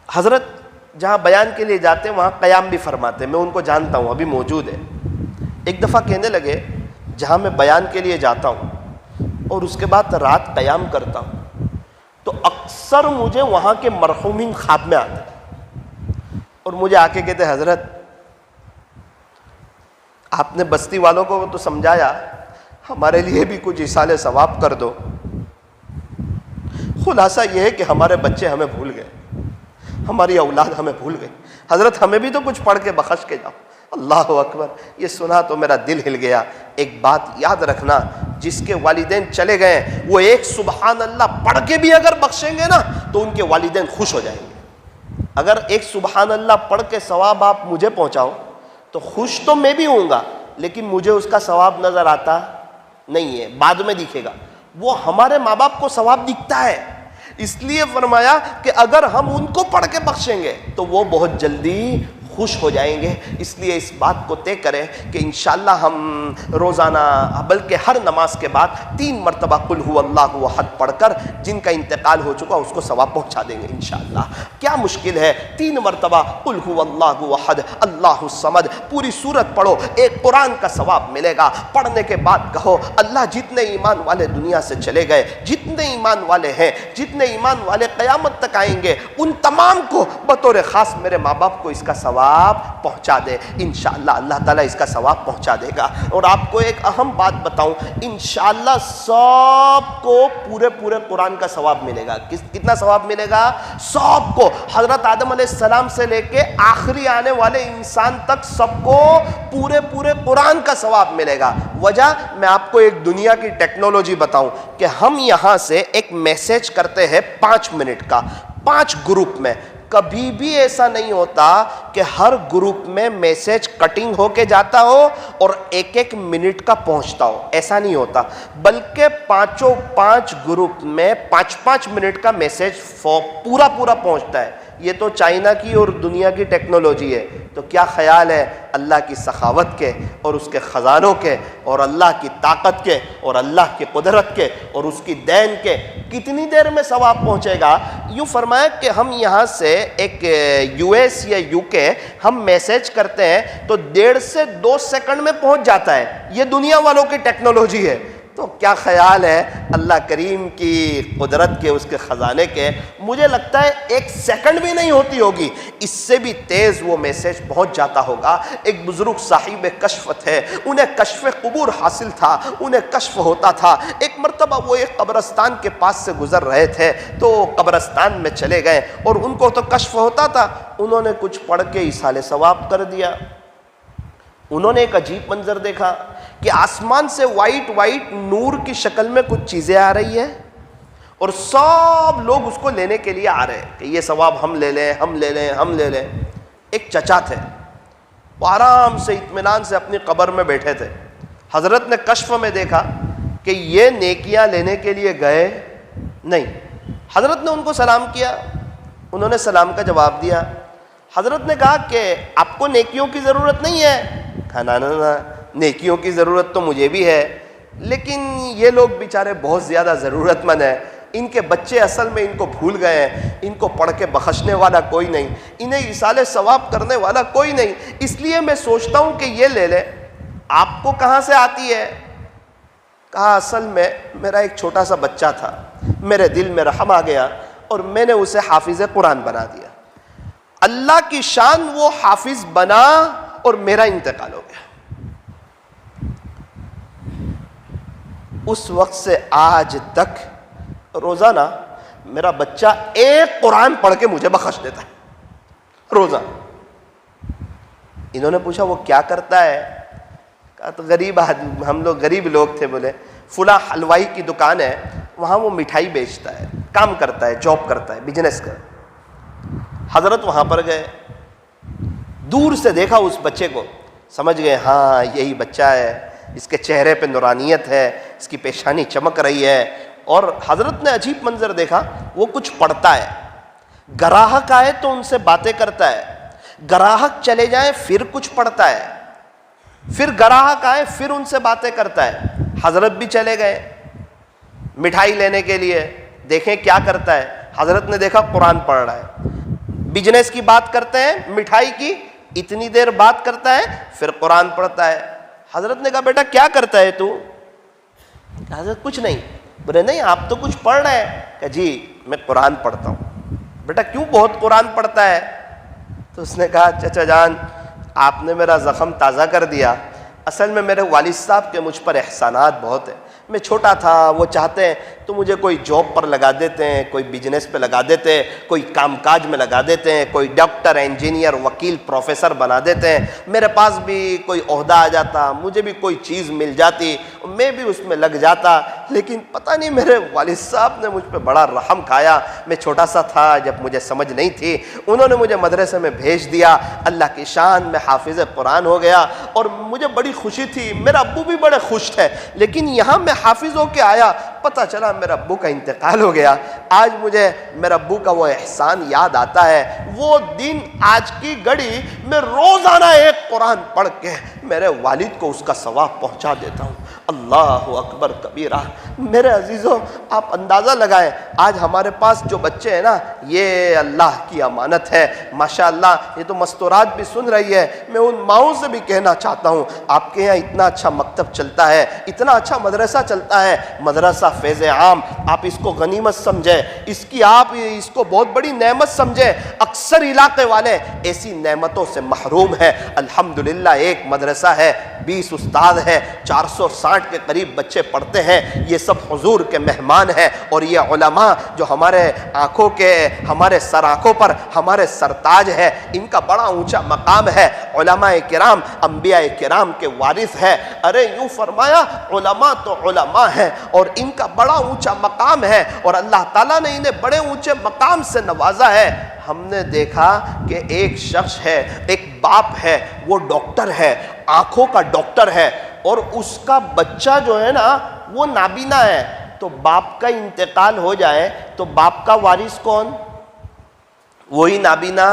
حضرت جہاں بیان کے لیے جاتے ہیں وہاں قیام بھی فرماتے ہیں، میں ان کو جانتا ہوں، ابھی موجود ہے۔ ایک دفعہ کہنے لگے جہاں میں بیان کے لیے جاتا ہوں اور اس کے بعد رات قیام کرتا ہوں تو اکثر مجھے وہاں کے مرحومین خواب میں آتے اور مجھے آ کے کہتے حضرت آپ نے بستی والوں کو تو سمجھایا، ہمارے لیے بھی کچھ ایصال ثواب کر دو۔ خلاصہ یہ ہے کہ ہمارے بچے ہمیں بھول گئے، ہماری اولاد ہمیں بھول گئی، حضرت ہمیں بھی تو کچھ پڑھ کے بخش کے جاؤ۔ اللہ اکبر، یہ سنا تو میرا دل ہل گیا۔ ایک بات یاد رکھنا، جس کے والدین چلے گئے وہ ایک سبحان اللہ پڑھ کے بھی اگر بخشیں گے نا تو ان کے والدین خوش ہو جائیں گے۔ اگر ایک سبحان اللہ پڑھ کے ثواب آپ مجھے پہنچاؤ تو خوش تو میں بھی ہوں گا، لیکن مجھے اس کا ثواب نظر آتا نہیں ہے، بعد میں دکھے گا۔ وہ ہمارے ماں باپ کو ثواب دکھتا ہے، اس لیے فرمایا کہ اگر ہم ان کو پڑھ کے بخشیں گے تو وہ بہت جلدی خوش ہو جائیں گے۔ اس لیے اس بات کو طے کریں کہ انشاءاللہ ہم روزانہ بلکہ ہر نماز کے بعد 3 مرتبہ قل هو اللہ احد پڑھ کر جن کا انتقال ہو چکا اس کو ثواب پہنچا دیں گے انشاءاللہ۔ کیا مشکل ہے، 3 مرتبہ قل هو اللہ احد اللہ الصمد پوری سورت پڑھو، ایک قرآن کا ثواب ملے گا۔ پڑھنے کے بعد کہو اللہ جتنے ایمان والے دنیا سے چلے گئے، جتنے ایمان والے ہیں، جتنے ایمان والے قیامت تک آئیں گے، ان تمام کو بطور خاص میرے ماں باپ کو اس کا ثواب پہنچا دے۔ انشاءاللہ اللہ تعالیٰ اس کا ثواب پہنچا دے گا۔ اور آپ کو ایک اہم بات بتاؤں، انشاءاللہ سب کو پورے قرآن کا ثواب ملے گا۔ کتنا ثواب ملے گا؟ سب کو، حضرت آدم علیہ السلام سے لے کے آخری آنے والے انسان تک سب کو پورے قرآن کا ثواب ملے گا۔ وجہ میں آپ کو ایک دنیا کی ٹیکنالوجی بتاؤں کہ ہم یہاں سے ایک میسج کرتے ہیں 5 منٹ کا، 5 گروپ میں، کبھی بھی ایسا نہیں ہوتا کہ ہر گروپ میں میسج کٹنگ ہو کے جاتا ہو اور 1 منٹ کا پہنچتا ہو، ایسا نہیں ہوتا، بلکہ 5 گروپ میں 5 منٹ کا میسج پورا پہنچتا ہے۔ یہ تو چائنا کی اور دنیا کی ٹیکنالوجی ہے. تو کیا خیال ہے اللہ کی سخاوت کے اور اس کے خزانوں کے اور اللہ کی طاقت کے اور اللہ کی قدرت کے اور اس کی دین کے کتنی دیر میں ثواب پہنچے گا؟ یوں فرمایا کہ ہم یہاں سے ایک یو ایس یا یو کے ہم میسج کرتے ہیں تو 1.5 سے 2 سیکنڈ میں پہنچ جاتا ہے. یہ دنیا والوں کی ٹیکنالوجی ہے. تو کیا خیال ہے اللہ کریم کی قدرت کے، اس کے خزانے کے؟ مجھے لگتا ہے 1 سیکنڈ بھی نہیں ہوتی ہوگی، اس سے بھی تیز وہ میسج پہنچ جاتا ہوگا. ایک بزرگ صاحب کشف تھے، انہیں کشف قبور حاصل تھا، انہیں کشف ہوتا تھا. ایک مرتبہ وہ ایک قبرستان کے پاس سے گزر رہے تھے تو قبرستان میں چلے گئے اور ان کو تو کشف ہوتا تھا. انہوں نے کچھ پڑھ کے ایصال ثواب کر دیا. انہوں نے ایک عجیب منظر دیکھا کہ آسمان سے وائٹ نور کی شکل میں کچھ چیزیں آ رہی ہیں اور سب لوگ اس کو لینے کے لیے آ رہے ہیں کہ یہ ثواب ہم لے لیں، ہم لے لیں، ہم لے لیں. ایک چچا تھے، وہ آرام سے اطمینان سے اپنی قبر میں بیٹھے تھے. حضرت نے کشف میں دیکھا کہ یہ نیکیاں لینے کے لیے گئے نہیں. حضرت نے ان کو سلام کیا، انہوں نے سلام کا جواب دیا. حضرت نے کہا کہ آپ کو نیکیوں کی ضرورت نہیں ہے؟ کہا نا نیکیوں کی ضرورت تو مجھے بھی ہے، لیکن یہ لوگ بیچارے بہت زیادہ ضرورت مند ہیں. ان کے بچے اصل میں ان کو بھول گئے ہیں، ان کو پڑھ کے بخشنے والا کوئی نہیں، انہیں ایصال ثواب کرنے والا کوئی نہیں، اس لیے میں سوچتا ہوں کہ یہ لے لیں. آپ کو کہاں سے آتی ہے؟ کہا اصل میں میرا ایک چھوٹا سا بچہ تھا، میرے دل میں رحم آ گیا اور میں نے اسے حافظ قرآن بنا دیا. اللہ کی شان، وہ حافظ بنا اور میرا انتقال ہو گیا. اس وقت سے آج تک روزانہ میرا بچہ ایک قرآن پڑھ کے مجھے بخش دیتا ہے روزانہ. انہوں نے پوچھا وہ کیا کرتا ہے؟ کہا تو غریب آدمی، ہم لوگ غریب لوگ تھے. بولے فلاں حلوائی کی دکان ہے، وہاں وہ مٹھائی بیچتا ہے، کام کرتا ہے، جاب کرتا ہے، بزنس کرتا ہے. حضرت وہاں پر گئے، دور سے دیکھا اس بچے کو، سمجھ گئے ہاں یہی بچہ ہے، اس کے چہرے پہ نورانیت ہے، اس کی پیشانی چمک رہی ہے. اور حضرت نے عجیب منظر دیکھا، وہ کچھ پڑھتا ہے، گراہک آئے تو ان سے باتیں کرتا ہے، گراہک چلے جائیں پھر کچھ پڑھتا ہے، پھر گراہک آئے پھر ان سے باتیں کرتا ہے. حضرت بھی چلے گئے مٹھائی لینے کے لیے، دیکھیں کیا کرتا ہے. حضرت نے دیکھا قرآن پڑھ رہا ہے. بزنس کی بات کرتے ہیں، مٹھائی کی اتنی دیر بات کرتا ہے، پھر قرآن پڑھتا ہے. حضرت نے کہا بیٹا کیا کرتا ہے تو؟ حضرت کچھ نہیں. بولے نہیں آپ تو کچھ پڑھ رہے ہیں. کہ جی میں قرآن پڑھتا ہوں. بیٹا کیوں بہت قرآن پڑھتا ہے؟ تو اس نے کہا چچا جان آپ نے میرا زخم تازہ کر دیا. اصل میں میرے والد صاحب کے مجھ پر احسانات بہت ہیں. میں چھوٹا تھا، وہ چاہتے ہیں تو مجھے کوئی جاب پر لگا دیتے ہیں، کوئی بزنس پہ لگا دیتے ہیں، کوئی کام کاج میں لگا دیتے ہیں، کوئی ڈاکٹر، انجینئر، وکیل، پروفیسر بنا دیتے ہیں. میرے پاس بھی کوئی عہدہ آ جاتا، مجھے بھی کوئی چیز مل جاتی، میں بھی اس میں لگ جاتا. لیکن پتہ نہیں میرے والد صاحب نے مجھ پہ بڑا رحم کھایا. میں چھوٹا سا تھا جب مجھے سمجھ نہیں تھی، انہوں نے مجھے مدرسے میں بھیج دیا. اللہ کی شان میں حافظ قرآن ہو گیا اور مجھے بڑی خوشی تھی. میرا ابو بھی بڑے خوش تھے. لیکن یہاں میں حافظ ہو کے آیا، پتہ چلا میرا ابو کا انتقال ہو گیا. آج مجھے میرا ابو کا وہ احسان یاد آتا ہے. وہ دن آج کی گھڑی میں روزانہ ایک قرآن پڑھ کے میرے والد کو اس کا ثواب پہنچا دیتا ہوں. اللہ اکبر کبیرہ. میرے عزیزوں آپ اندازہ لگائیں، آج ہمارے پاس جو بچے ہیں نا، یہ اللہ کی امانت ہے. ماشاءاللہ یہ تو مستورات بھی سن رہی ہے. میں ان ماؤں سے بھی کہنا چاہتا ہوں آپ کے یہاں اتنا اچھا مکتب چلتا ہے، اتنا اچھا مدرسہ چلتا ہے، مدرسہ فیض عام، آپ اس کو غنیمت سمجھیں، آپ اس کو بہت بڑی نعمت سمجھیں. اکثر علاقے والے ایسی نعمتوں سے محروم ہیں. الحمدللہ ایک مدرسہ ہے، 20 استاد ہیں، 460 کے قریب بچے پڑھتے ہیں. یہ سب حضور کے مہمان ہیں. اور یہ علماء جو ہمارے آنکھوں کے، ہمارے سر آنکھوں پر ہمارے سرتاج ہے، ان کا بڑا اونچا مقام ہے. علماء کرام انبیاء کرام کے وارث ہے. ارے یوں فرمایا علماء تو علماء ہیں اور ان کا بڑا اونچا مقام ہے اور اللہ تعالیٰ نے انہیں بڑے اونچے مقام سے نوازا ہے. ہم نے دیکھا کہ ایک شخص ہے، ایک باپ ہے، وہ ڈاکٹر ہے، آنکھوں کا ڈاکٹر ہے، اور اس کا بچہ جو ہے نا وہ نابینا ہے. تو باپ کا انتقال ہو جائے تو باپ کا وارث کون؟ وہی نابینا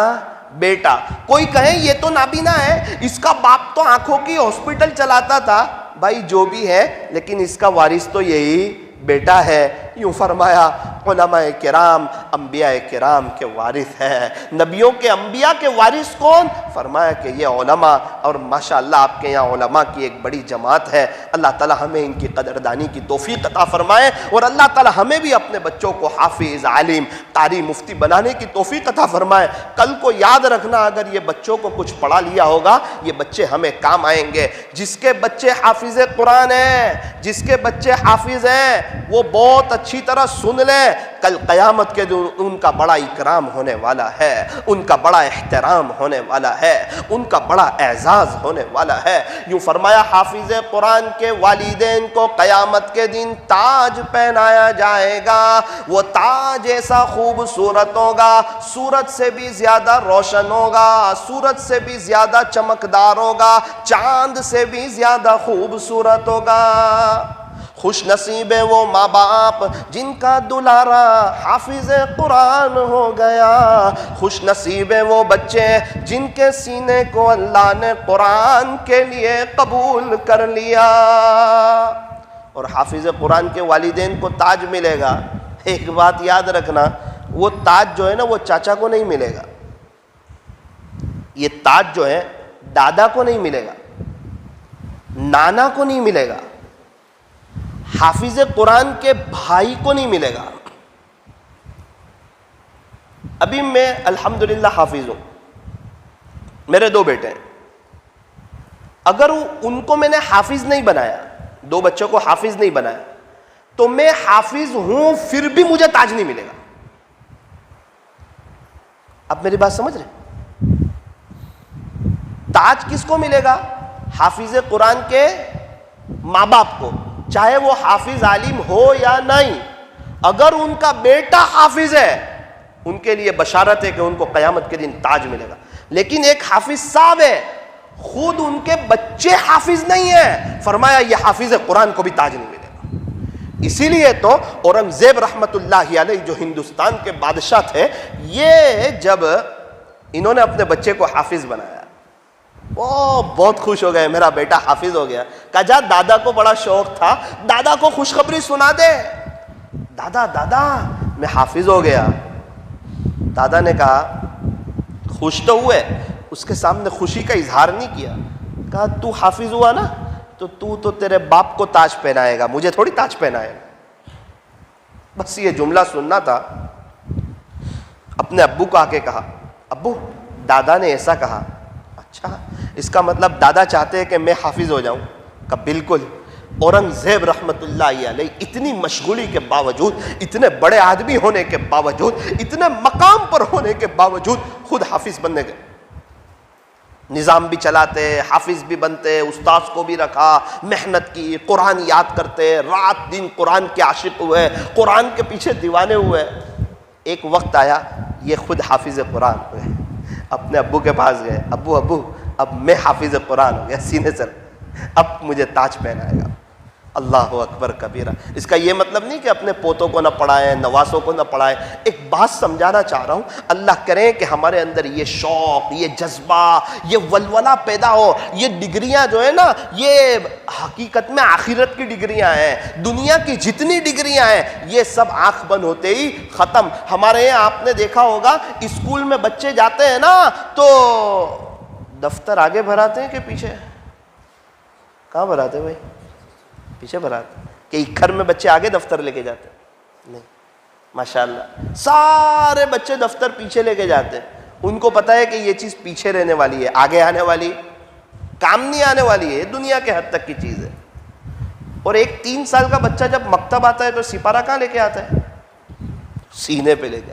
بیٹا. کوئی کہے یہ تو نابینا ہے, اس کا باپ تو آنکھوں کی ہاسپٹل چلاتا تھا. بھائی جو بھی ہے, لیکن اس کا وارث تو یہی بیٹا ہے. یوں فرمایا علماء کرام انبیاء کرام کے وارث ہیں. نبیوں کے انبیاء کے وارث کون؟ فرمایا کہ یہ علماء. اور ماشاءاللہ آپ کے یہاں علماء کی ایک بڑی جماعت ہے. اللہ تعالی ہمیں ان کی قدردانی کی توفیق عطا فرمائے, اور اللہ تعالی ہمیں بھی اپنے بچوں کو حافظ, عالم, قاری, مفتی بنانے کی توفیق عطا فرمائے. کل کو یاد رکھنا, اگر یہ بچوں کو کچھ پڑھا لیا ہوگا, یہ بچے ہمیں کام آئیں گے. جس کے بچے حافظ قرآن ہیں, جس کے بچے حافظ ہیں, وہ بہت اچھی طرح سن لیں, کل قیامت کے دن ان کا بڑا اکرام ہونے والا ہے, ان کا بڑا احترام ہونے والا ہے, ان کا بڑا اعزاز ہونے والا ہے. یوں فرمایا حافظ قرآن کے والدین کو قیامت کے دن تاج پہنایا جائے گا. وہ تاج ایسا خوبصورت ہوگا, سورج سے بھی زیادہ روشن ہوگا, سورج سے بھی زیادہ چمکدار ہوگا, چاند سے بھی زیادہ خوبصورت ہوگا. خوش نصیب ہے وہ ماں باپ جن کا دلارا حافظ قرآن ہو گیا. خوش نصیب ہے وہ بچے جن کے سینے کو اللہ نے قرآن کے لیے قبول کر لیا. اور حافظ قرآن کے والدین کو تاج ملے گا. ایک بات یاد رکھنا, وہ تاج جو ہے نا وہ چاچا کو نہیں ملے گا. یہ تاج جو ہے دادا کو نہیں ملے گا, نانا کو نہیں ملے گا, حافظ قرآن کے بھائی کو نہیں ملے گا. ابھی میں الحمدللہ حافظ ہوں, میرے 2 بیٹے ہیں. اگر ان کو میں نے حافظ نہیں بنایا, 2 بچوں کو حافظ نہیں بنایا, تو میں حافظ ہوں پھر بھی مجھے تاج نہیں ملے گا. اب میری بات سمجھ رہے؟ تاج کس کو ملے گا؟ حافظ قرآن کے ماں باپ کو, چاہے وہ حافظ عالم ہو یا نہیں. اگر ان کا بیٹا حافظ ہے, ان کے لیے بشارت ہے کہ ان کو قیامت کے دن تاج ملے گا. لیکن ایک حافظ صاحب ہے, خود ان کے بچے حافظ نہیں ہیں, فرمایا یہ حافظ قرآن کو بھی تاج نہیں ملے گا. اسی لیے تو اورنگزیب رحمت اللہ علیہ جو ہندوستان کے بادشاہ تھے, یہ جب انہوں نے اپنے بچے کو حافظ بنایا, وہ بہت خوش ہو گئے, میرا بیٹا حافظ ہو گیا. کہا جا دادا کو بڑا شوق تھا, دادا کو خوشخبری سنا دے. دادا میں حافظ ہو گیا. دادا نے کہا خوش تو ہوئے, اس کے سامنے خوشی کا اظہار نہیں کیا. کہا تو حافظ ہوا نا, تو تیرے باپ کو تاج پہنائے گا, مجھے تھوڑی تاج پہنائے گا. بس یہ جملہ سننا تھا. اپنے ابو کو آ کے کہا, ابو دادا نے ایسا کہا. اچھا, اس کا مطلب دادا چاہتے ہیں کہ میں حافظ ہو جاؤں؟ کہ بالکل. اورنگزیب رحمت اللہ علیہ اتنی مشغولی کے باوجود, اتنے بڑے آدمی ہونے کے باوجود, اتنے مقام پر ہونے کے باوجود خود حافظ بننے گئے. نظام بھی چلاتے, حافظ بھی بنتے, استاذ کو بھی رکھا, محنت کی, قرآن یاد کرتے, رات دن قرآن کے عاشق ہوئے, قرآن کے پیچھے دیوانے ہوئے. ایک وقت آیا یہ خود حافظ قرآن ہوئے. اپنے ابو کے پاس گئے, ابو اب میں حافظ قرآن ہو گیا, سینے سے اب مجھے تاج پہنائے گا. اللہ اکبر کبیرہ. اس کا یہ مطلب نہیں کہ اپنے پوتوں کو نہ پڑھائیں, نواسوں کو نہ پڑھائیں. ایک بات سمجھانا چاہ رہا ہوں, اللہ کریں کہ ہمارے اندر یہ شوق, یہ جذبہ, یہ ولولہ پیدا ہو. یہ ڈگریاں جو ہے نا, یہ حقیقت میں آخرت کی ڈگریاں ہیں. دنیا کی جتنی ڈگریاں ہیں یہ سب آنکھ بند ہوتے ہی ختم. ہمارے یہاں آپ نے دیکھا ہوگا اسکول میں بچے جاتے ہیں نا تو دفتر آگے بھراتے ہیں کہ پیچھے؟ کہاں بھراتے بھائی؟ پیچھے بھراتے. کہ گھر میں بچے آگے دفتر لے کے جاتے نہیں, ماشاءاللہ سارے بچے دفتر پیچھے لے کے جاتے ہیں. ان کو پتا ہے کہ یہ چیز پیچھے رہنے والی ہے, آگے آنے والی کام نہیں آنے والی ہے, دنیا کے حد تک کی چیز ہے. اور ایک 3 سال کا بچہ جب مکتب آتا ہے تو سپارہ کہاں لے کے آتا ہے؟ سینے پہ لے کے.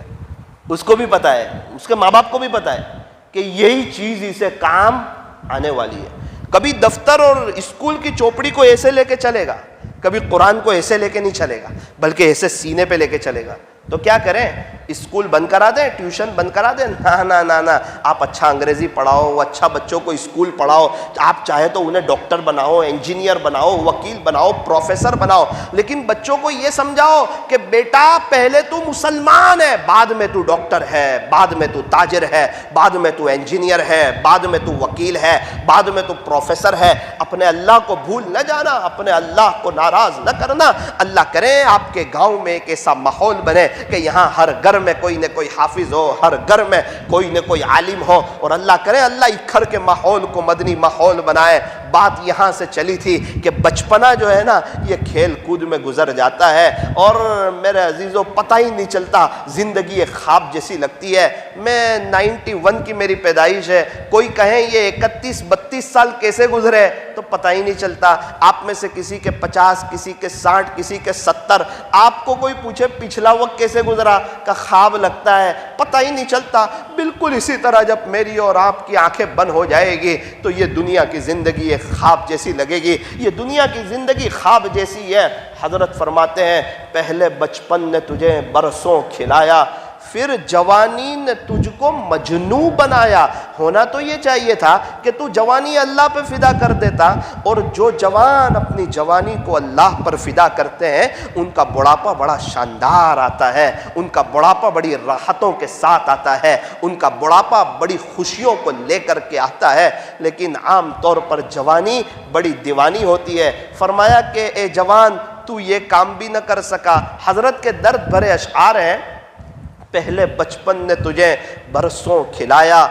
اس کو بھی پتا ہے, اس کے ماں باپ کو بھی پتا ہے کہ یہی چیز اسے کام آنے والی ہے. کبھی دفتر اور اسکول کی چوپڑی کو ایسے لے کے چلے گا, کبھی قرآن کو ایسے لے کے نہیں چلے گا, بلکہ ایسے سینے پہ لے کے چلے گا. تو کیا کریں, اسکول بند کرا دیں, ٹیوشن بند کرا دیں؟ نا, آپ اچھا انگریزی پڑھاؤ, اچھا بچوں کو اسکول پڑھاؤ, آپ چاہے تو انہیں ڈاکٹر بناؤ, انجینئر بناؤ, وکیل بناؤ, پروفیسر بناؤ, لیکن بچوں کو یہ سمجھاؤ کہ بیٹا پہلے تو مسلمان ہے, بعد میں تو ڈاکٹر ہے, بعد میں تو تاجر ہے, بعد میں تو انجینئر ہے, بعد میں تو وکیل ہے, بعد میں تو پروفیسر ہے. اپنے اللہ کو بھول نہ جانا, اپنے اللہ کو ناراض نہ کرنا. اللہ کرے آپ کے گاؤں میں ایک ایسا ماحول بنے کہ یہاں ہر گھر میں کوئی نہ کوئی حافظ ہو, ہر گھر میں کوئی نہ کوئی عالم ہو, اور اللہ کرے اللہ اکھر کے ماحول کو مدنی ماحول بنائے. بات یہاں سے چلی تھی کہ بچپنا جو ہے نا یہ کھیل کود میں گزر جاتا ہے, اور میرے عزیزوں پتہ ہی نہیں چلتا, زندگی ایک خواب جیسی لگتی ہے. میں 91 کی میری پیدائش ہے, کوئی کہیں یہ 31-32 سال کیسے گزرے تو پتہ ہی نہیں چلتا. آپ میں سے کسی کے 50, کسی کے 60, کسی کے 70, آپ کو کوئی پوچھے پچھلا وقت کیسے گزرا کا خواب لگتا ہے, پتہ ہی نہیں چلتا. بالکل اسی طرح جب میری اور آپ کی آنکھیں بند ہو جائے گی تو یہ دنیا کی زندگی ایک خواب جیسی لگے گی. یہ دنیا کی زندگی خواب جیسی ہے. حضرت فرماتے ہیں پہلے بچپن نے تجھے برسوں کھلایا, پھر جوانی نے تجھ کو مجنوں بنایا. ہونا تو یہ چاہیے تھا کہ تو جوانی اللہ پہ فدا کر دیتا, اور جو جوان اپنی جوانی کو اللہ پر فدا کرتے ہیں ان کا بڑھاپا بڑا شاندار آتا ہے, ان کا بڑھاپا بڑی راحتوں کے ساتھ آتا ہے, ان کا بڑھاپا بڑی خوشیوں کو لے کر کے آتا ہے. لیکن عام طور پر جوانی بڑی دیوانی ہوتی ہے. فرمایا کہ اے جوان تو یہ کام بھی نہ کر سکا. حضرت کے درد بھرے اشعار ہیں, پہلے بچپن نے تجھے برسوں کھلایا,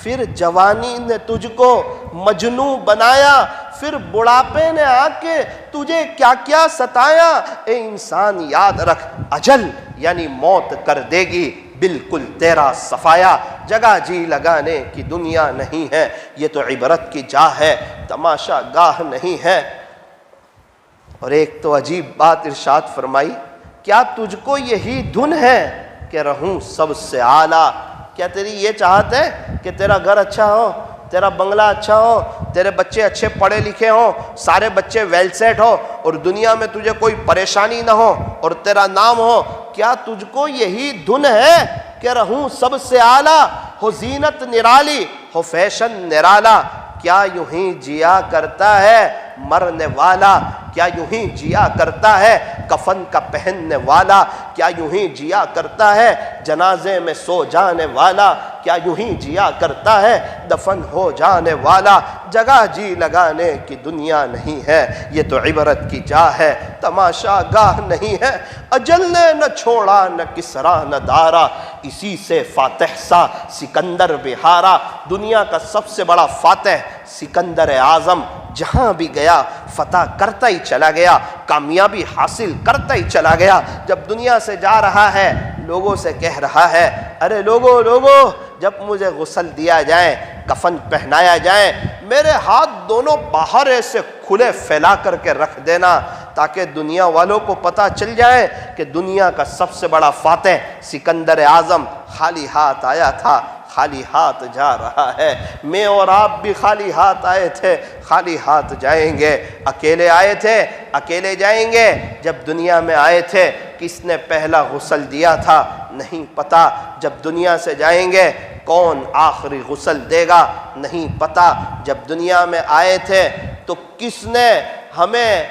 پھر جوانی نے تجھ کو مجنوں بنایا, پھر بڑھاپے نے آ کے تجھے کیا کیا ستایا. اے انسان یاد رکھ اجل یعنی موت کر دے گی بالکل تیرا صفایا. جگہ جی لگانے کی دنیا نہیں ہے, یہ تو عبرت کی جا ہے, تماشا گاہ نہیں ہے. اور ایک تو عجیب بات ارشاد فرمائی, کیا تجھ کو یہی دھن ہے کہ رہوں سب سے اعلیٰ. کیا تیری یہ چاہت ہے کہ تیرا گھر اچھا ہو, تیرا بنگلہ اچھا ہو, تیرے بچے اچھے پڑھے لکھے ہوں, سارے بچے ویل سیٹ ہو, اور دنیا میں تجھے کوئی پریشانی نہ ہو, اور تیرا نام ہو؟ کیا تجھ کو یہی دھن ہے کہ رہوں سب سے اعلیٰ, ہو زینت نرالی, ہو فیشن نرالا. کیا یوں ہی جیا کرتا ہے مرنے والا, کیا یوں ہی جیا کرتا ہے کفن کا پہننے والا, کیا یوں ہی جیا کرتا ہے جنازے میں سو جانے والا, کیا یوں ہی جیا کرتا ہے دفن ہو جانے والا. جگہ جی لگانے کی دنیا نہیں ہے, یہ تو عبرت کی جا ہے, تماشا گاہ نہیں ہے. اجل نے نہ چھوڑا نہ کسرا نہ دارا, اسی سے فاتح سا سکندر بہارا. دنیا کا سب سے بڑا فاتح سکندر اعظم جہاں بھی گیا فتح کرتا ہی چلا گیا, کامیابی حاصل کرتا ہی چلا گیا. جب دنیا سے جا رہا ہے لوگوں سے کہہ رہا ہے, ارے لوگوں جب مجھے غسل دیا جائے, کفن پہنایا جائے, میرے ہاتھ دونوں باہر ایسے کھلے پھیلا کر کے رکھ دینا, تاکہ دنیا والوں کو پتہ چل جائے کہ دنیا کا سب سے بڑا فاتح سکندر اعظم خالی ہاتھ آیا تھا, خالی ہاتھ جا رہا ہے. میں اور آپ بھی خالی ہاتھ آئے تھے, خالی ہاتھ جائیں گے. اکیلے آئے تھے, اکیلے جائیں گے. جب دنیا میں آئے تھے کس نے پہلا غسل دیا تھا نہیں پتہ. جب دنیا سے جائیں گے کون آخری غسل دے گا نہیں پتہ. جب دنیا میں آئے تھے تو کس نے ہمیں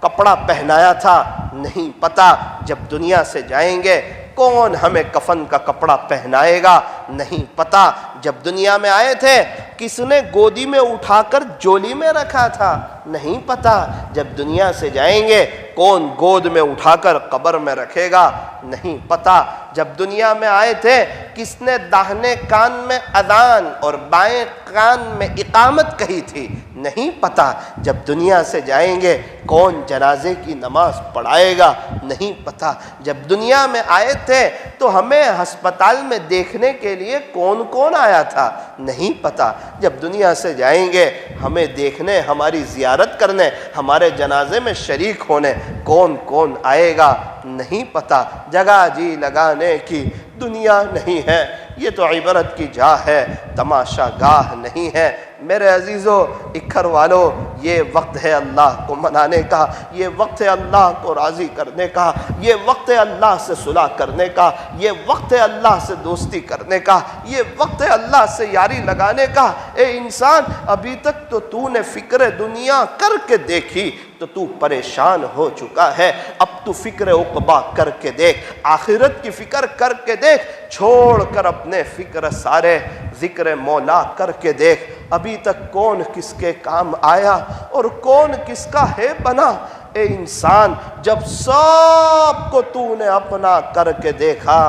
کپڑا پہنایا تھا نہیں پتہ. جب دنیا سے جائیں گے کون ہمیں کفن کا کپڑا پہنائے گا نہیں پتہ. جب دنیا میں آئے تھے کس نے گودی میں اٹھا کر جولی میں رکھا تھا نہیں پتہ. جب دنیا سے جائیں گے کون گود میں اٹھا کر قبر میں رکھے گا نہیں پتہ. جب دنیا میں آئے تھے کس نے داہنے کان میں اذان اور بائیں کان میں اقامت کہی تھی نہیں پتہ. جب دنیا سے جائیں گے کون جنازے کی نماز پڑھائے گا نہیں پتہ. جب دنیا میں آئے تھے تو ہمیں ہسپتال میں دیکھنے کے لیے کون کون آیا تھا نہیں پتہ. جب دنیا سے جائیں گے ہمیں دیکھنے, ہماری زیارت کرنے, ہمارے جنازے میں شریک ہونے کون کون آئے گا نہیں پتہ. جگہ جی لگانے کی دنیا نہیں ہے, یہ تو عبرت کی جا ہے, تماشا گاہ نہیں ہے. میرے عزیزو اکھر والو، یہ وقت ہے اللہ کو منانے کا، یہ وقت ہے اللہ کو راضی کرنے کا، یہ وقت ہے اللہ سے صلح کرنے کا، یہ وقت ہے اللہ سے دوستی کرنے کا، یہ وقت ہے اللہ سے یاری لگانے کا۔ اے انسان، ابھی تک تو نے فکر دنیا کر کے دیکھی تو تو پریشان ہو چکا ہے، اب تو فکر عقبہ کر کے دیکھ، آخرت کی فکر کر کے دیکھ، چھوڑ کر اپنے فکر سارے ذکر مولا کر کے دیکھ۔ ابھی تک کون کس کے کام آیا اور کون کس کا ہے بنا؟ اے انسان، جب سب کو تو نے اپنا کر کے دیکھا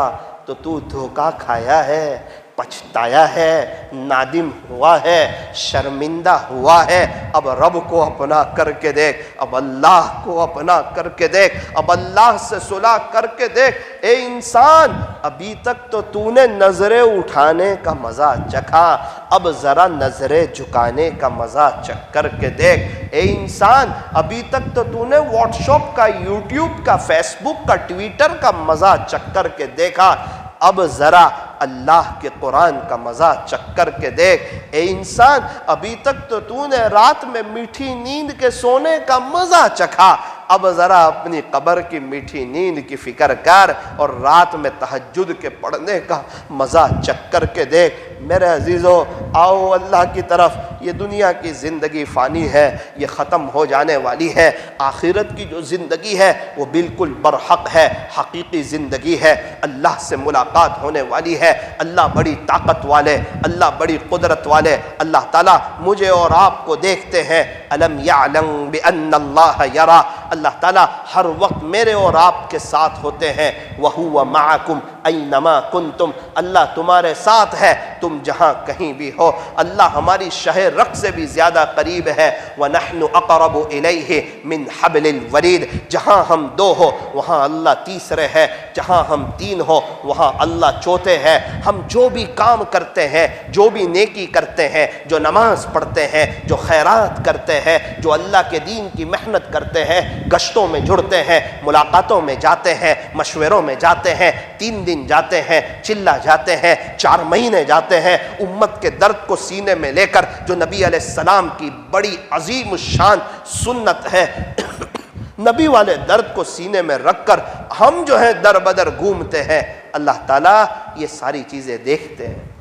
تو دھوکا کھایا ہے، پچھتایا ہے، نادم ہوا ہے، شرمندہ ہوا ہے۔ اب رب کو اپنا کر کے دیکھ، اب اللہ کو اپنا کر کے دیکھ، اب اللہ سے صلح کر کے دیکھ۔ اے انسان، ابھی تک تو نے نظریں اٹھانے کا مزہ چکھا، اب ذرا نظریں جھکانے کا مزہ چکھ کر کے دیکھ۔ اے انسان، ابھی تک تو نے واٹس ایپ کا، یوٹیوب کا، فیس بک کا، ٹویٹر کا مزہ چکھ کر کے دیکھا، اب ذرا اللہ کے قرآن کا مزہ چکھ کر کے دیکھ۔ اے انسان، ابھی تک تو نے رات میں میٹھی نیند کے سونے کا مزہ چکھا، اب ذرا اپنی قبر کی میٹھی نیند کی فکر کر اور رات میں تہجد کے پڑھنے کا مزہ چکھ کر کے دیکھ۔ میرے عزیزو، آؤ اللہ کی طرف۔ یہ دنیا کی زندگی فانی ہے، یہ ختم ہو جانے والی ہے۔ آخرت کی جو زندگی ہے وہ بالکل برحق ہے، حقیقی زندگی ہے۔ اللہ سے ملاقات ہونے والی ہے۔ اللہ بڑی طاقت والے، اللہ بڑی قدرت والے، اللہ تعالیٰ مجھے اور آپ کو دیکھتے ہیں۔ الم یعلم بان اللہ یرا، اللہ تعالیٰ ہر وقت میرے اور آپ کے ساتھ ہوتے ہیں۔ وہو معکم اینما کنتم، اللہ تمہارے ساتھ ہے تم جہاں کہیں بھی ہو۔ اللہ ہماری شہ رگ سے بھی زیادہ قریب ہے۔ وَنَحْنُ أَقْرَبُ إِلَيْهِ مِنْ حَبْلِ الْوَرِيدِ، جہاں ہم دو ہو وہاں اللہ تیسرے ہے، جہاں ہم تین ہو وہاں اللہ چوتھے ہے۔ ہم جو بھی کام کرتے ہیں، جو بھی نیکی کرتے ہیں، جو نماز پڑھتے ہیں، جو خیرات کرتے ہیں، جو اللہ کے دین کی محنت کرتے ہیں، گشتوں میں جڑتے ہیں، ملاقاتوں میں جاتے ہیں، مشوروں میں جاتے ہیں، 3 دن جاتے ہیں، چلا جاتے ہیں، 4 مہینے جاتے ہیں، امت کے درد کو سینے میں لے کر، جو نبی علیہ السلام کی بڑی عظیم الشان سنت ہے، نبی والے درد کو سینے میں رکھ کر ہم جو ہیں در بدر گھومتے ہیں۔ اللہ تعالیٰ یہ ساری چیزیں دیکھتے ہیں۔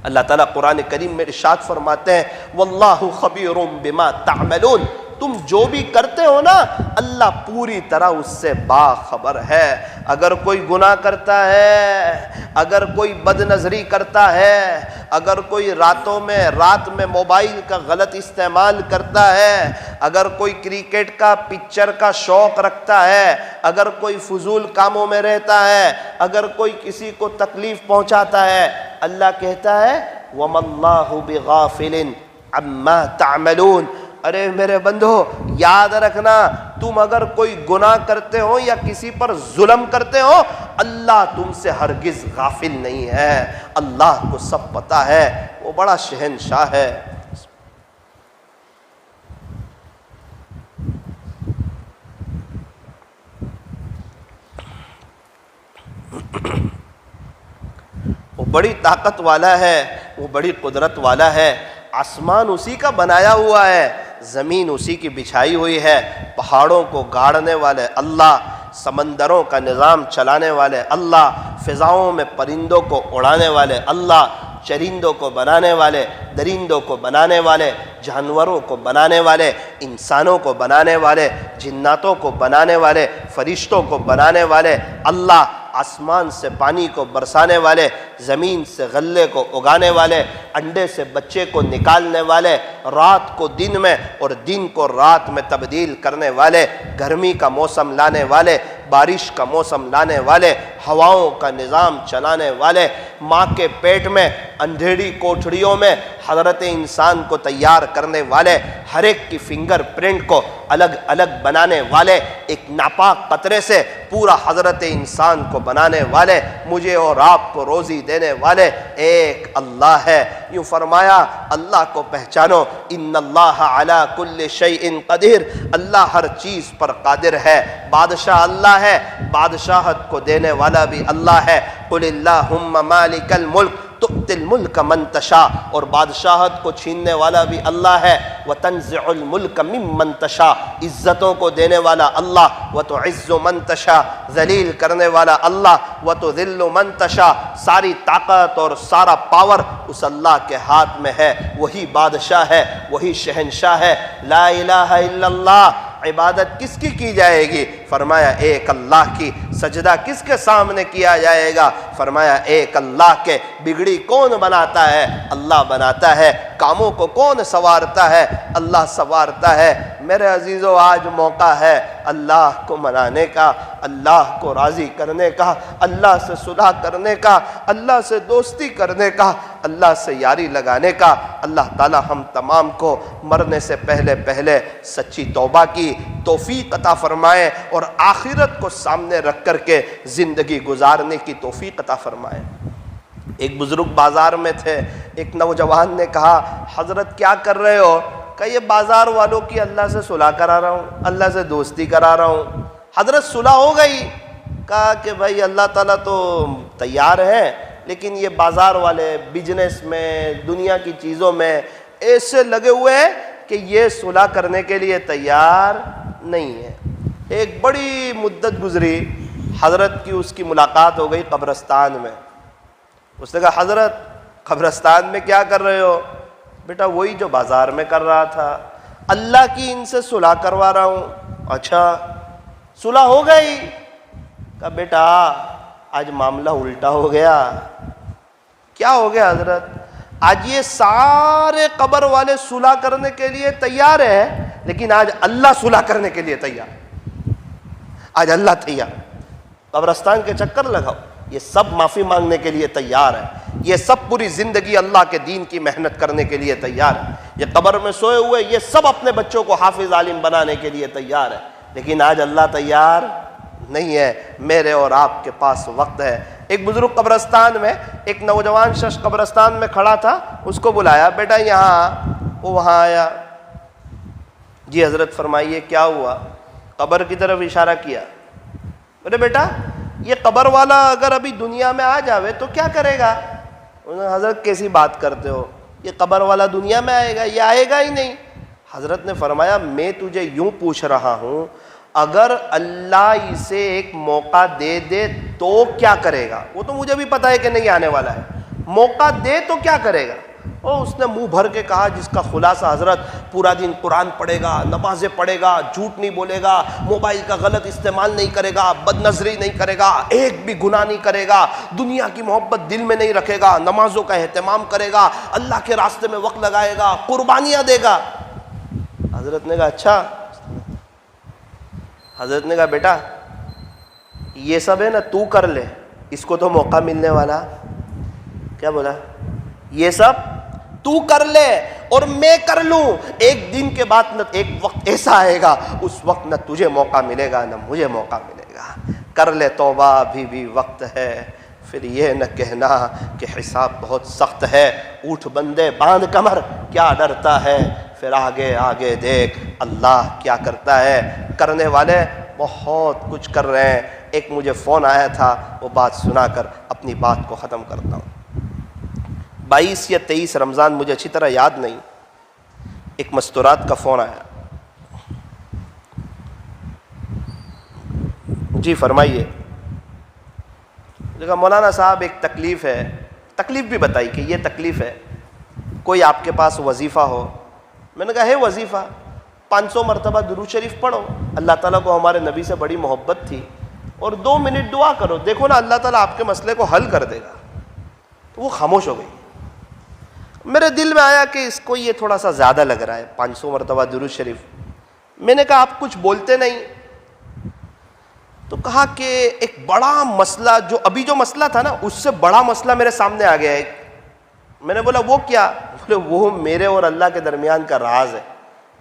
اللہ تعالیٰ قرآن کریم میں ارشاد فرماتے ہیں واللہ خبیر بما تعملون، تم جو بھی کرتے ہو نا اللہ پوری طرح اس سے باخبر ہے۔ اگر کوئی گناہ کرتا ہے، اگر کوئی بد نظری کرتا ہے، اگر کوئی رات میں موبائل کا غلط استعمال کرتا ہے، اگر کوئی کرکٹ کا پکچر کا شوق رکھتا ہے، اگر کوئی فضول کاموں میں رہتا ہے، اگر کوئی کسی کو تکلیف پہنچاتا ہے، اللہ کہتا ہے وَمَا اللَّهُ بِغَافِلٍ عَمَّا تَعْمَلُونَ۔ ارے میرے بندو، یاد رکھنا، تم اگر کوئی گناہ کرتے ہو یا کسی پر ظلم کرتے ہو، اللہ تم سے ہرگز غافل نہیں ہے، اللہ کو سب پتہ ہے، وہ بڑا شہنشاہ ہے۔ وہ بڑی طاقت والا ہے، وہ بڑی قدرت والا ہے۔ آسمان اسی کا بنایا ہوا ہے، زمین اسی کی بچھائی ہوئی ہے، پہاڑوں کو گاڑنے والے اللہ، سمندروں کا نظام چلانے والے اللہ، فضاؤں میں پرندوں کو اڑانے والے اللہ، چرندوں کو بنانے والے، درندوں کو بنانے والے، جانوروں کو بنانے والے، انسانوں کو بنانے والے، جناتوں کو بنانے والے، فرشتوں کو بنانے والے اللہ، آسمان سے پانی کو برسانے والے، زمین سے غلے کو اگانے والے، انڈے سے بچے کو نکالنے والے، رات کو دن میں اور دن کو رات میں تبدیل کرنے والے، گرمی کا موسم لانے والے، بارش کا موسم لانے والے، ہواؤں کا نظام چلانے والے، ماں کے پیٹ میں اندھیری کوٹھڑیوں میں حضرت انسان کو تیار کرنے والے، ہر ایک کی فنگر پرنٹ کو الگ الگ بنانے والے، ایک ناپاک قطرے سے پورا حضرت انسان کو بنانے والے، مجھے اور آپ کو روزی دینے والے ایک اللہ ہے۔ یوں فرمایا اللہ کو پہچانو، ان اللہ علی کل شیء قدیر، اللہ ہر چیز پر قادر ہے، بادشاہ اللہ ہے، بادشاہت کو دینے والا بھی اللہ ہے۔ قل اللہم مالک الملک تؤتی الملک من تشاء، اور بادشاہت کو چھیننے والا بھی اللہ ہے، وتنزع الملک ممن تشاء، عزتوں کو دینے والا اللہ، وتعز من تشاء، ذلیل کرنے والا اللہ، وتذل من تشاء، ساری طاقت اور سارا پاور اس اللہ کے ہاتھ میں ہے، وہی بادشاہ ہے، وہی شہنشاہ ہے۔ لا الہ الا اللہ، عبادت کس کی جائے گی؟ فرمایا ایک اللہ کی۔ سجدہ کس کے سامنے کیا جائے گا؟ فرمایا ایک اللہ کے۔ بگڑی کون بناتا ہے؟ اللہ بناتا ہے۔ کاموں کو کون سنوارتا ہے؟ اللہ سنوارتا ہے۔ میرے عزیزو، آج موقع ہے اللہ کو منانے کا، اللہ کو راضی کرنے کا، اللہ سے صلح کرنے کا، اللہ سے دوستی کرنے کا، اللہ سے یاری لگانے کا۔ اللہ تعالی ہم تمام کو مرنے سے پہلے سچی توبہ کی توفیق عطا فرمائے، اور آخرت کو سامنے رکھ کر کے زندگی گزارنے کی توفیق عطا فرمائے۔ ایک بزرگ بازار میں تھے، ایک نوجوان نے کہا حضرت کیا کر رہے ہو؟ کہ یہ بازار والوں کی اللہ سے صلح کرا رہا ہوں، اللہ سے دوستی کرا رہا ہوں۔ حضرت صلح ہو گئی؟ کہا کہ بھائی اللہ تعالیٰ تو تیار ہے، لیکن یہ بازار والے بزنس میں، دنیا کی چیزوں میں ایسے لگے ہوئے ہیں کہ یہ صلح کرنے کے لیے تیار نہیں ہے۔ ایک بڑی مدت گزری، حضرت کی اس کی ملاقات ہو گئی قبرستان میں۔ اس نے کہا حضرت قبرستان میں کیا کر رہے ہو؟ بیٹا وہی جو بازار میں کر رہا تھا، اللہ کی ان سے صلح کروا رہا ہوں۔ اچھا صلح ہو گئی؟ کہا بیٹا آج معاملہ الٹا ہو گیا۔ کیا ہو گیا حضرت؟ آج یہ سارے قبر والے صلح کرنے کے لیے تیار ہے، لیکن آج اللہ صلح کرنے کے لیے تیار۔ آج اللہ تیار، قبرستان کے چکر لگاؤ، یہ سب معافی مانگنے کے لیے تیار ہے، یہ سب پوری زندگی اللہ کے دین کی محنت کرنے کے لیے تیار ہے، یہ قبر میں سوئے ہوئے یہ سب اپنے بچوں کو حافظ عالم بنانے کے لیے تیار ہے، لیکن آج اللہ تیار نہیں ہے۔ میرے اور آپ کے پاس وقت ہے۔ ایک بزرگ قبرستان میں، ایک نوجوان شخص قبرستان میں کھڑا تھا، اس کو بلایا بیٹا یہاں۔ وہ وہاں آیا، جی حضرت فرمائیے کیا ہوا؟ قبر کی طرف اشارہ کیا۔ بولے بیٹا یہ قبر والا اگر ابھی دنیا میں آ جاوے تو کیا کرے گا؟ حضرت کیسی بات کرتے ہو، یہ قبر والا دنیا میں آئے گا؟ یہ آئے گا ہی نہیں۔ حضرت نے فرمایا میں تجھے یوں پوچھ رہا ہوں، اگر اللہ اسے ایک موقع دے دے تو کیا کرے گا؟ وہ تو مجھے بھی پتا ہے کہ نہیں آنے والا ہے، موقع دے تو کیا کرے گا؟ اور اس نے منہ بھر کے کہا جس کا خلاصہ حضرت پورا دن قرآن پڑھے گا، نمازیں پڑھے گا، جھوٹ نہیں بولے گا، موبائل کا غلط استعمال نہیں کرے گا، بد نظری نہیں کرے گا، ایک بھی گناہ نہیں کرے گا، دنیا کی محبت دل میں نہیں رکھے گا، نمازوں کا اہتمام کرے گا، اللہ کے راستے میں وقت لگائے گا، قربانیاں دے گا۔ حضرت نے کہا اچھا۔ حضرت نے کہا بیٹا یہ سب ہے نا تو کر لے، اس کو تو موقع ملنے والا۔ کیا بولا؟ یہ سب تو کر لے اور میں کر لوں، ایک دن کے بعد نہ ایک وقت ایسا آئے گا اس وقت نہ تجھے موقع ملے گا نہ مجھے موقع ملے گا۔ کر لے توبہ، ابھی بھی وقت ہے، پھر یہ نہ کہنا کہ حساب بہت سخت ہے۔ اٹھ بندے باندھ کمر، کیا ڈرتا ہے، پھر آگے آگے دیکھ اللہ کیا کرتا ہے۔ کرنے والے بہت کچھ کر رہے ہیں۔ ایک مجھے فون آیا تھا، وہ بات سنا کر اپنی بات کو ختم کرتا ہوں۔ 22 یا 23 رمضان مجھے اچھی طرح یاد نہیں، ایک مستورات کا فون آیا۔ جی فرمائیے۔ کہا مولانا صاحب ایک تکلیف ہے، تکلیف بھی بتائی کہ یہ تکلیف ہے، کوئی آپ کے پاس وظیفہ ہو۔ میں نے کہا ہے وظیفہ، 500 مرتبہ درود شریف پڑھو، اللہ تعالیٰ کو ہمارے نبی سے بڑی محبت تھی، اور 2 منٹ دعا کرو، دیکھو نا اللہ تعالیٰ آپ کے مسئلے کو حل کر دے گا۔ تو وہ خاموش ہو گئی۔ میرے دل میں آیا کہ اس کو یہ تھوڑا سا زیادہ لگ رہا ہے 500 مرتبہ درود شریف۔ میں نے کہا آپ کچھ بولتے نہیں؟ تو کہا کہ ایک بڑا مسئلہ، جو ابھی جو مسئلہ تھا نا اس سے بڑا مسئلہ میرے سامنے آ گیا ہے۔ میں نے بولا وہ کیا؟ بولے وہ میرے اور اللہ کے درمیان کا راز ہے،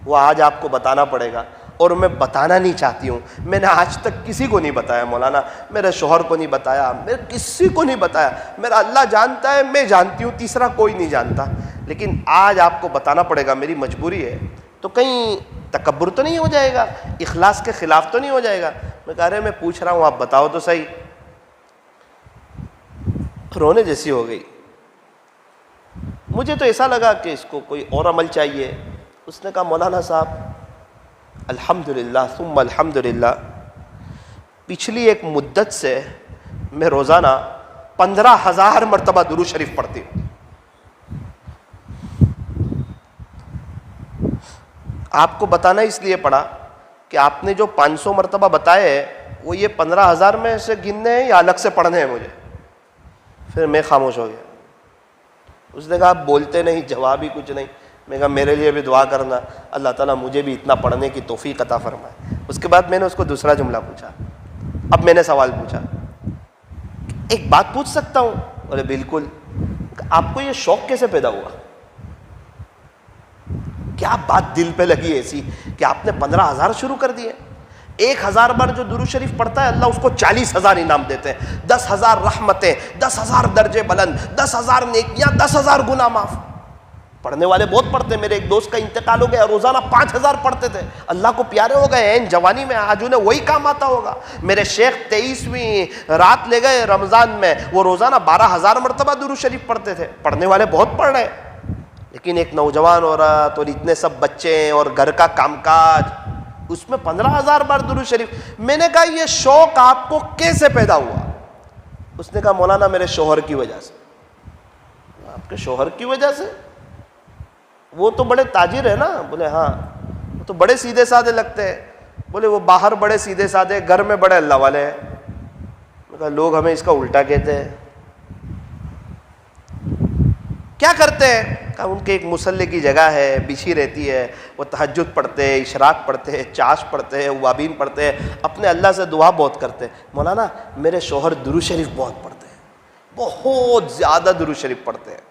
وہ آج آپ کو بتانا پڑے گا، اور میں بتانا نہیں چاہتی ہوں۔ میں نے آج تک کسی کو نہیں بتایا مولانا، میرے شوہر کو نہیں بتایا، میں کسی کو نہیں بتایا، میرا اللہ جانتا ہے، میں جانتی ہوں، تیسرا کوئی نہیں جانتا، لیکن آج آپ کو بتانا پڑے گا، میری مجبوری ہے۔ تو کہیں تکبر تو نہیں ہو جائے گا، اخلاص کے خلاف تو نہیں ہو جائے گا؟ میں کہہ رہے میں پوچھ رہا ہوں، آپ بتاؤ تو صحیح۔ رونے جیسی ہو گئی۔ مجھے تو ایسا لگا کہ اس کو کوئی اور عمل چاہیے. اس نے کہا مولانا صاحب الحمدللہ ثم الحمدللہ پچھلی ایک مدت سے میں روزانہ 15,000 مرتبہ درود شریف پڑھتی ہوں. آپ کو بتانا اس لیے پڑا کہ آپ نے جو 500 مرتبہ بتائے وہ یہ 15,000 میں سے گننے ہیں یا الگ سے پڑھنے ہیں مجھے. پھر میں خاموش ہو گیا. اس نے کہا آپ بولتے نہیں، جواب ہی کچھ نہیں. میں کہا میرے لیے بھی دعا کرنا اللہ تعالیٰ مجھے بھی اتنا پڑھنے کی توفیق عطا فرمائے. اس کے بعد میں نے اس کو دوسرا جملہ پوچھا. اب میں نے سوال پوچھا ایک بات پوچھ سکتا ہوں؟ بولے بالکل. آپ کو یہ شوق کیسے پیدا ہوا؟ کیا بات دل پہ لگی ایسی کہ آپ نے 15,000 شروع کر دیے؟ 1,000 بار جو درود شریف پڑھتا ہے اللہ اس کو 40,000 انعام دیتے ہیں، 10,000 رحمتیں، 10,000 درجے بلند، 10,000 نیکیاں، 10,000 گناہ معاف. پڑھنے والے بہت پڑھتے ہیں. میرے ایک دوست کا انتقال ہو گیا، روزانہ 5,000 پڑھتے تھے. اللہ کو پیارے ہو گئے ہیں جوانی میں، آج انہیں وہی کام آتا ہوگا. میرے شیخ 23ویں رات لے گئے رمضان میں، وہ روزانہ 12,000 مرتبہ درود شریف پڑھتے تھے. پڑھنے والے بہت پڑھ رہے ہیں، لیکن ایک نوجوان عورت اور اتنے سب بچے اور گھر کا کام کاج، اس میں 15,000 بار درود شریف. میں نے کہا یہ شوق آپ کو کیسے پیدا ہوا؟ اس نے کہا مولانا میرے شوہر کی وجہ سے. آپ کے شوہر کی وجہ سے؟ وہ تو بڑے تاجر ہیں نا. بولے ہاں. وہ تو بڑے سیدھے سادے لگتے ہیں. بولے وہ باہر بڑے سیدھے سادے، گھر میں بڑے اللہ والے ہیں. میں کہا لوگ ہمیں اس کا الٹا کہتے ہیں. کیا کرتے ہیں؟ کہا ان کے ایک مصلی کی جگہ ہے، بچھی رہتی ہے، وہ تہجد پڑھتے ہیں، اشراق پڑھتے ہیں، چاش پڑھتے ہیں، اوابین پڑھتے ہیں، اپنے اللہ سے دعا بہت کرتے ہیں. مولانا میرے شوہر درود شریف بہت پڑھتے ہیں، بہت زیادہ درود شریف پڑھتے ہیں،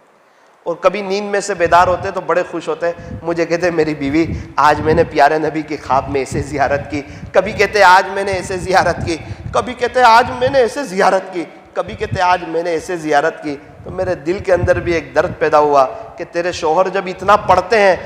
اور کبھی نیند میں سے بیدار ہوتے تو بڑے خوش ہوتے ہیں. مجھے کہتے میری بیوی آج میں نے پیارے نبی کی خواب میں ایسے زیارت کی، کبھی کہتے آج میں نے ایسے زیارت کی، کبھی کہتے آج میں نے ایسے زیارت کی، کبھی کہتے آج میں نے ایسے زیارت کی. تو میرے دل کے اندر بھی ایک درد پیدا ہوا کہ تیرے شوہر جب اتنا پڑھتے ہیں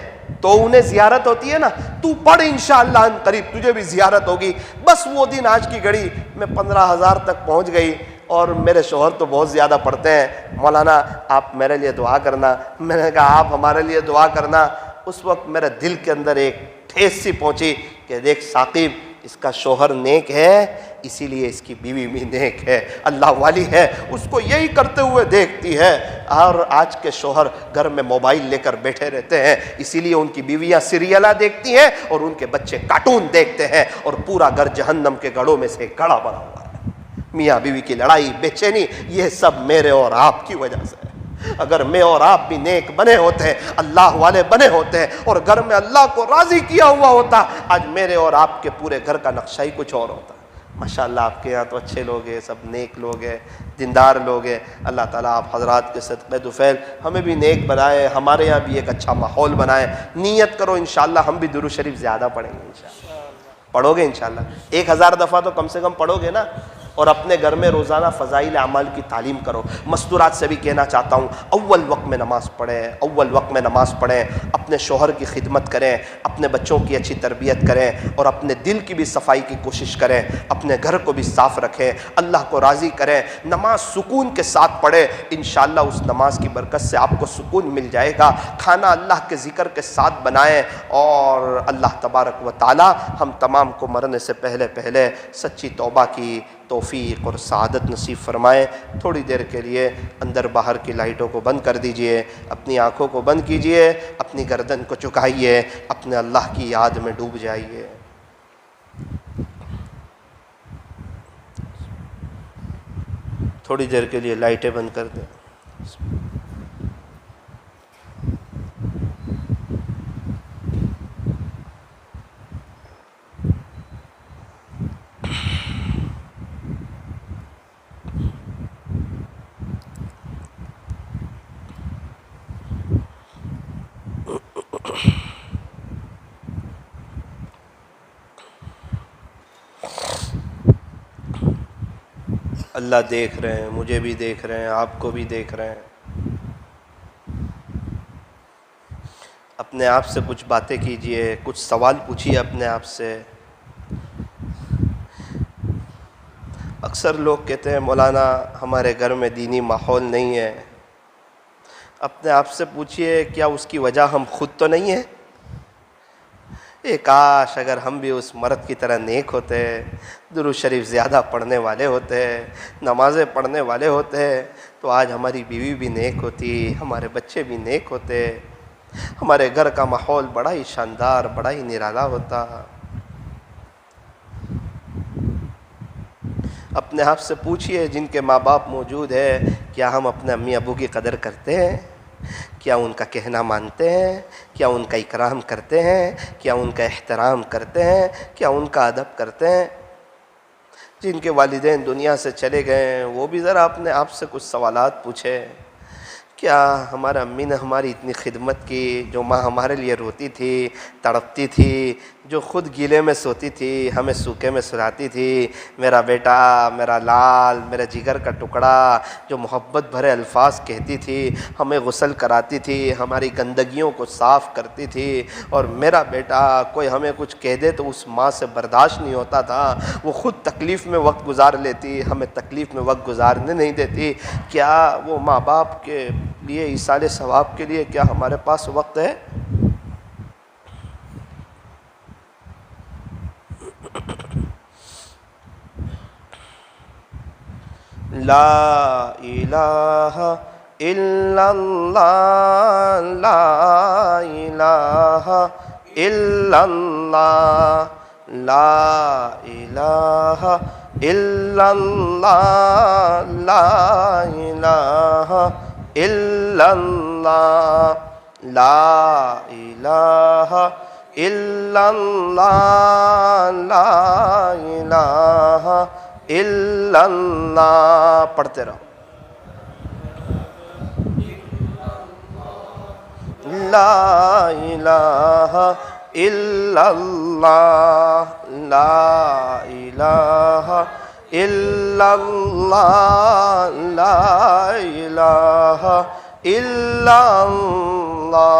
تو انہیں زیارت ہوتی ہے نا، تو پڑھ انشاءاللہ ان قریب تجھے بھی زیارت ہوگی. بس وہ دن آج کی گھڑی میں 15,000 تک پہنچ گئی، اور میرے شوہر تو بہت زیادہ پڑھتے ہیں. مولانا آپ میرے لیے دعا کرنا. میں نے کہا آپ ہمارے لیے دعا کرنا. اس وقت میرے دل کے اندر ایک ٹھیس سی پہنچی کہ دیکھ ثاقب، اس کا شوہر نیک ہے اسی لیے اس کی بیوی بھی نیک ہے، اللہ والی ہے، اس کو یہی کرتے ہوئے دیکھتی ہے. اور آج کے شوہر گھر میں موبائل لے کر بیٹھے رہتے ہیں، اسی لیے ان کی بیویاں سیریلہ دیکھتی ہیں اور ان کے بچے کارٹون دیکھتے ہیں، اور پورا گھر جہنم کے گڑھوں میں سے ایک گڑھا بنا ہوا ہے. میاں بیوی کی لڑائی، بے چینی، یہ سب میرے اور آپ کی وجہ سے ہے. اگر میں اور آپ بھی نیک بنے ہوتے، اللہ والے بنے ہوتے اور گھر میں اللہ کو راضی کیا ہوا ہوتا، آج میرے اور آپ کے پورے گھر کا نقشہ ہی کچھ اور ہوتا. ماشاءاللہ آپ کے یہاں تو اچھے لوگ ہیں، سب نیک لوگ ہیں، دیندار لوگ ہیں. اللہ تعالیٰ آپ حضرات کے صدقے طفیل ہمیں بھی نیک بنائے، ہمارے یہاں بھی ایک اچھا ماحول بنائے. نیت کرو انشاءاللہ ہم بھی درود شریف زیادہ پڑھیں گے انشاءاللہ. پڑھو گے انشاءاللہ؟ 1,000 دفعہ تو کم سے کم پڑھو گے نا. اور اپنے گھر میں روزانہ فضائل اعمال کی تعلیم کرو. مستورات سے بھی کہنا چاہتا ہوں اول وقت میں نماز پڑھیں، اول وقت میں نماز پڑھیں، اپنے شوہر کی خدمت کریں، اپنے بچوں کی اچھی تربیت کریں، اور اپنے دل کی بھی صفائی کی کوشش کریں، اپنے گھر کو بھی صاف رکھیں، اللہ کو راضی کریں. نماز سکون کے ساتھ پڑھیں، انشاءاللہ اس نماز کی برکت سے آپ کو سکون مل جائے گا. کھانا اللہ کے ذکر کے ساتھ بنائیں، اور اللہ تبارک و تعالی ہم تمام کو مرنے سے پہلے سچی توبہ کی توفیق اور سعادت نصیب فرمائے. تھوڑی دیر کے لیے اندر باہر کی لائٹوں کو بند کر دیجئے، اپنی آنکھوں کو بند کیجئے، اپنی گردن کو جھکائیے، اپنے اللہ کی یاد میں ڈوب جائیے. تھوڑی دیر کے لیے لائٹیں بند کر دیں. اللہ دیکھ رہے ہیں، مجھے بھی دیکھ رہے ہیں، آپ کو بھی دیکھ رہے ہیں. اپنے آپ سے کچھ باتیں کیجئے، کچھ سوال پوچھیے اپنے آپ سے. اکثر لوگ کہتے ہیں مولانا ہمارے گھر میں دینی ماحول نہیں ہے، اپنے آپ سے پوچھئے کیا اس کی وجہ ہم خود تو نہیں ہیں؟ کاش اگر ہم بھی اس مرد کی طرح نیک ہوتے، درود شریف زیادہ پڑھنے والے ہوتے، نمازیں پڑھنے والے ہوتے، تو آج ہماری بیوی بھی نیک ہوتی، ہمارے بچے بھی نیک ہوتے، ہمارے گھر کا ماحول بڑا ہی شاندار، بڑا ہی نرالا ہوتا۔ اپنے آپ سے پوچھئے جن کے ماں باپ موجود ہے، کیا ہم اپنے امی ابو کی قدر کرتے ہیں؟ کیا ان کا کہنا مانتے ہیں؟ کیا ان کا اکرام کرتے ہیں؟ کیا ان کا احترام کرتے ہیں؟ کیا ان کا ادب کرتے ہیں؟ جن کے والدین دنیا سے چلے گئے ہیں وہ بھی ذرا اپنے آپ سے کچھ سوالات پوچھے، کیا ہمارے امی نے ہماری اتنی خدمت کی؟ جو ماں ہمارے لیے روتی تھی، تڑپتی تھی، جو خود گیلے میں سوتی تھی، ہمیں سوکھے میں سلاتی تھی، میرا بیٹا، میرا لال، میرا جگر کا ٹکڑا، جو محبت بھرے الفاظ کہتی تھی، ہمیں غسل کراتی تھی، ہماری گندگیوں کو صاف کرتی تھی، اور میرا بیٹا کوئی ہمیں کچھ کہہ دے تو اس ماں سے برداشت نہیں ہوتا تھا، وہ خود تکلیف میں وقت گزار لیتی، ہمیں تکلیف میں وقت گزارنے نہیں دیتی۔ کیا وہ ماں باپ کے لیے ایصال ثواب کے لیے کیا ہمارے پاس وقت ہے؟ لا الہ الا اللہ، لا الہ الا اللہ، لا الہ الا اللہ، لا الہ الا اللہ، لا الہ الا اللہ، لا الہ الا اللہ۔ پڑھتے رہو۔ لا الہ الا اللہ، لا الہ الا اللہ، لا الہ الا اللہ،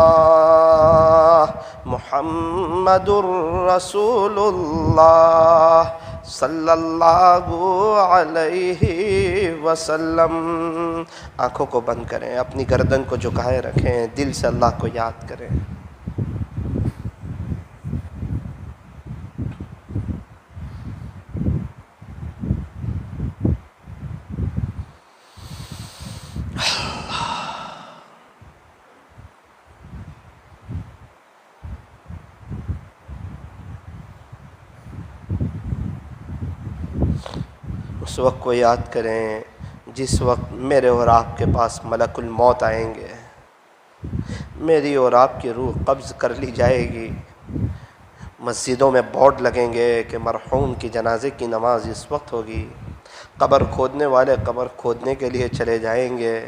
محمد الرسول اللہ صلی اللہ علیہ وسلم۔ آنکھوں کو بند کریں، اپنی گردن کو جھکائے رکھیں، دل سے اللہ کو یاد کریں۔ اس وقت کو یاد کریں جس وقت میرے اور آپ کے پاس ملک الموت آئیں گے، میری اور آپ کی روح قبض کر لی جائے گی۔ مسجدوں میں بورڈ لگیں گے کہ مرحوم کی جنازے کی نماز اس وقت ہوگی۔ قبر کھودنے والے قبر کھودنے کے لیے چلے جائیں گے۔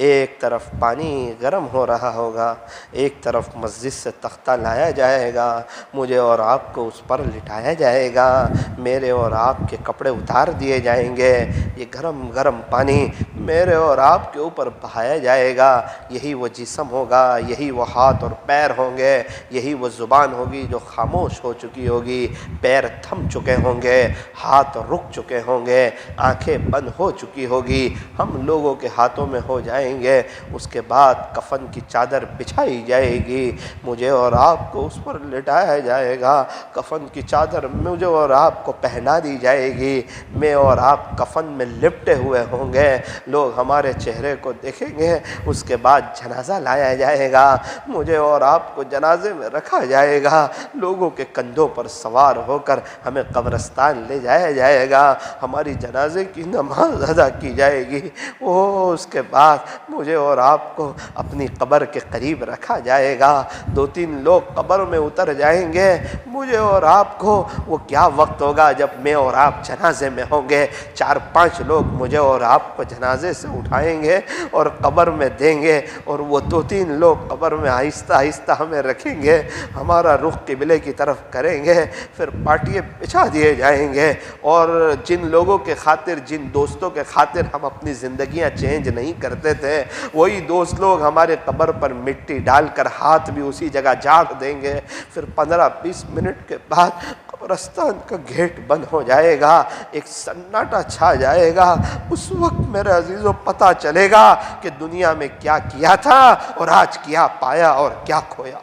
ایک طرف پانی گرم ہو رہا ہوگا، ایک طرف مسجد سے تختہ لایا جائے گا، مجھے اور آپ کو اس پر لٹایا جائے گا، میرے اور آپ کے کپڑے اتار دیے جائیں گے، یہ گرم گرم پانی میرے اور آپ کے اوپر بہایا جائے گا۔ یہی وہ جسم ہوگا، یہی وہ ہاتھ اور پیر ہوں گے، یہی وہ زبان ہوگی جو خاموش ہو چکی ہوگی، پیر تھم چکے ہوں گے، ہاتھ رک چکے ہوں گے، آنکھیں بند ہو چکی ہوگی، ہم لوگوں کے ہاتھوں میں ہو جائیں گے۔ اس کے بعد کفن کی چادر بچھائی جائے گی، مجھے اور آپ کو اس پر لٹایا جائے گا، کفن کی چادر مجھے اور آپ کو پہنا دی جائے گی، میں اور آپ کفن میں لپٹے ہوئے ہوں گے، لوگ ہمارے چہرے کو دیکھیں گے۔ اس کے بعد جنازہ لایا جائے گا، مجھے اور آپ کو جنازے میں رکھا جائے گا، لوگوں کے کندھوں پر سوار ہو کر ہمیں قبرستان لے جایا جائے گا، ہماری جنازے کی نماز ادا کی جائے گی۔ اس کے بعد مجھے اور آپ کو اپنی قبر کے قریب رکھا جائے گا، 2-3 لوگ قبر میں اتر جائیں گے، مجھے اور آپ کو وہ کیا وقت ہوگا جب میں اور آپ جنازے میں ہوں گے، 4-5 لوگ مجھے اور آپ کو جنازے سے اٹھائیں گے اور قبر میں دیں گے، اور وہ 2-3 لوگ قبر میں آہستہ آہستہ ہمیں رکھیں گے، ہمارا رخ قبلے کی طرف کریں گے، پھر پاٹیے بچھا دیے جائیں گے، اور جن لوگوں کے خاطر، جن دوستوں کے خاطر ہم اپنی زندگیاں چینج نہیں کرتے تھے، وہی دوست لوگ ہمارے قبر پر مٹی ڈال کر ہاتھ بھی اسی جگہ جھاڑ دیں گے، پھر 15-20 منٹ کے بعد قبر قبرستان کا گیٹ بند ہو جائے گا، ایک سناٹا چھا جائے گا، اس وقت میرے عزیزوں پتہ چلے گا کہ دنیا میں کیا کیا تھا اور آج کیا پایا اور کیا کھویا۔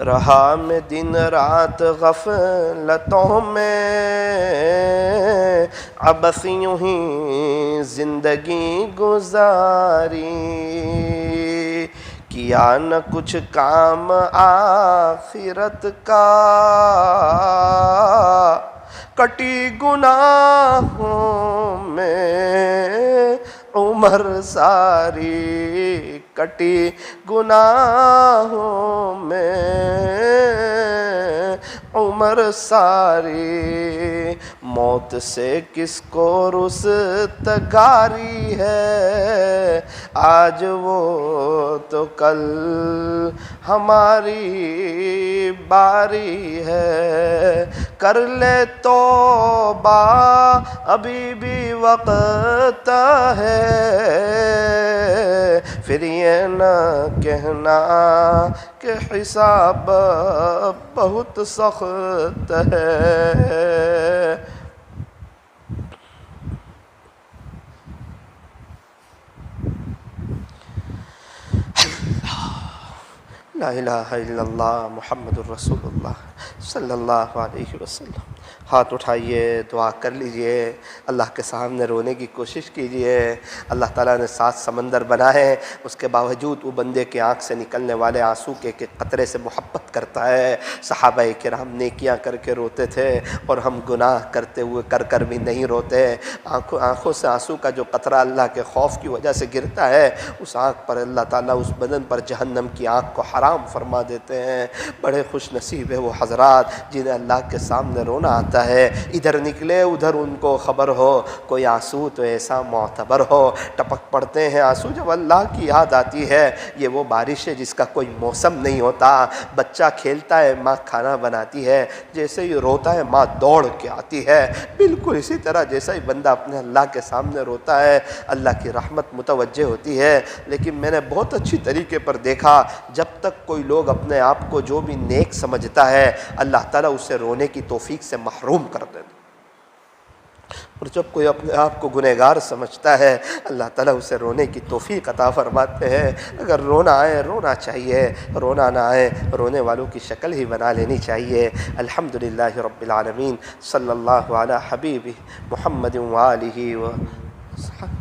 رہا میں دن رات غفلتوں میں، عبث یوں ہی زندگی گزاری، کیا نہ کچھ کام آخرت کا، کٹی گناہوں میں عمر ساری، کٹی گناہوں میں عمر ساری، موت سے کس کو رستگاری ہے، آج وہ تو کل ہماری باری ہے، کر لے توبہ ابھی بھی وقت ہے، پھر یہ نہ کہنا کہ حساب بہت سخت ہے۔ لا الہ الا اللہ محمد الرسول اللہ صلی اللہ علیہ وسلم۔ ہاتھ اٹھائیے، دعا کر لیجئے، اللہ کے سامنے رونے کی کوشش کیجئے۔ اللہ تعالیٰ نے 7 سمندر بنائے، اس کے باوجود وہ بندے کے آنکھ سے نکلنے والے آنسو کے قطرے سے محبت کرتا ہے۔ صحابہ کرام نیکیاں کر کے روتے تھے اور ہم گناہ کرتے ہوئے کر بھی نہیں روتے۔ آنکھوں سے آنسو کا جو قطرہ اللہ کے خوف کی وجہ سے گرتا ہے، اس آنکھ پر اللہ تعالیٰ اس بدن پر جہنم کی آنکھ کو حرام فرما دیتے ہیں۔ بڑے خوش نصیب ہے وہ حضرات جنہیں اللہ کے سامنے رونا آتا ہے، ادھر نکلے ادھر ان کو خبر ہو، کوئی آنسو تو ایسا معتبر ہو، ٹپک پڑتے ہیں آنسو جب اللہ کی یاد آتی ہے۔ یہ وہ بارش ہے جس کا کوئی موسم نہیں ہوتا، بچہ کھیلتا ہے ماں کھانا بناتی ہے، جیسے ہی روتا ہے ماں دوڑ کے آتی ہے، بالکل اسی طرح جیسا ہی بندہ اپنے اللہ کے سامنے روتا ہے اللہ کی رحمت متوجہ ہوتی ہے۔ لیکن میں نے بہت اچھی طریقے پر دیکھا، جب تک کوئی لوگ اپنے آپ کو جو بھی نیک سمجھتا ہے اللہ تعالیٰ اسے رونے کی توفیق سے محروم کر دیتا، اور جب کوئی اپنے آپ کو گنہگار سمجھتا ہے اللہ تعالیٰ اسے رونے کی توفیق عطا فرماتے ہیں۔ اگر رونا آئے رونا چاہیے، رونا نہ آئے رونے والوں کی شکل ہی بنا لینی چاہیے۔ الحمدللہ رب العالمین، صلی اللہ علی حبیب محمد وآلہ وصحبہ۔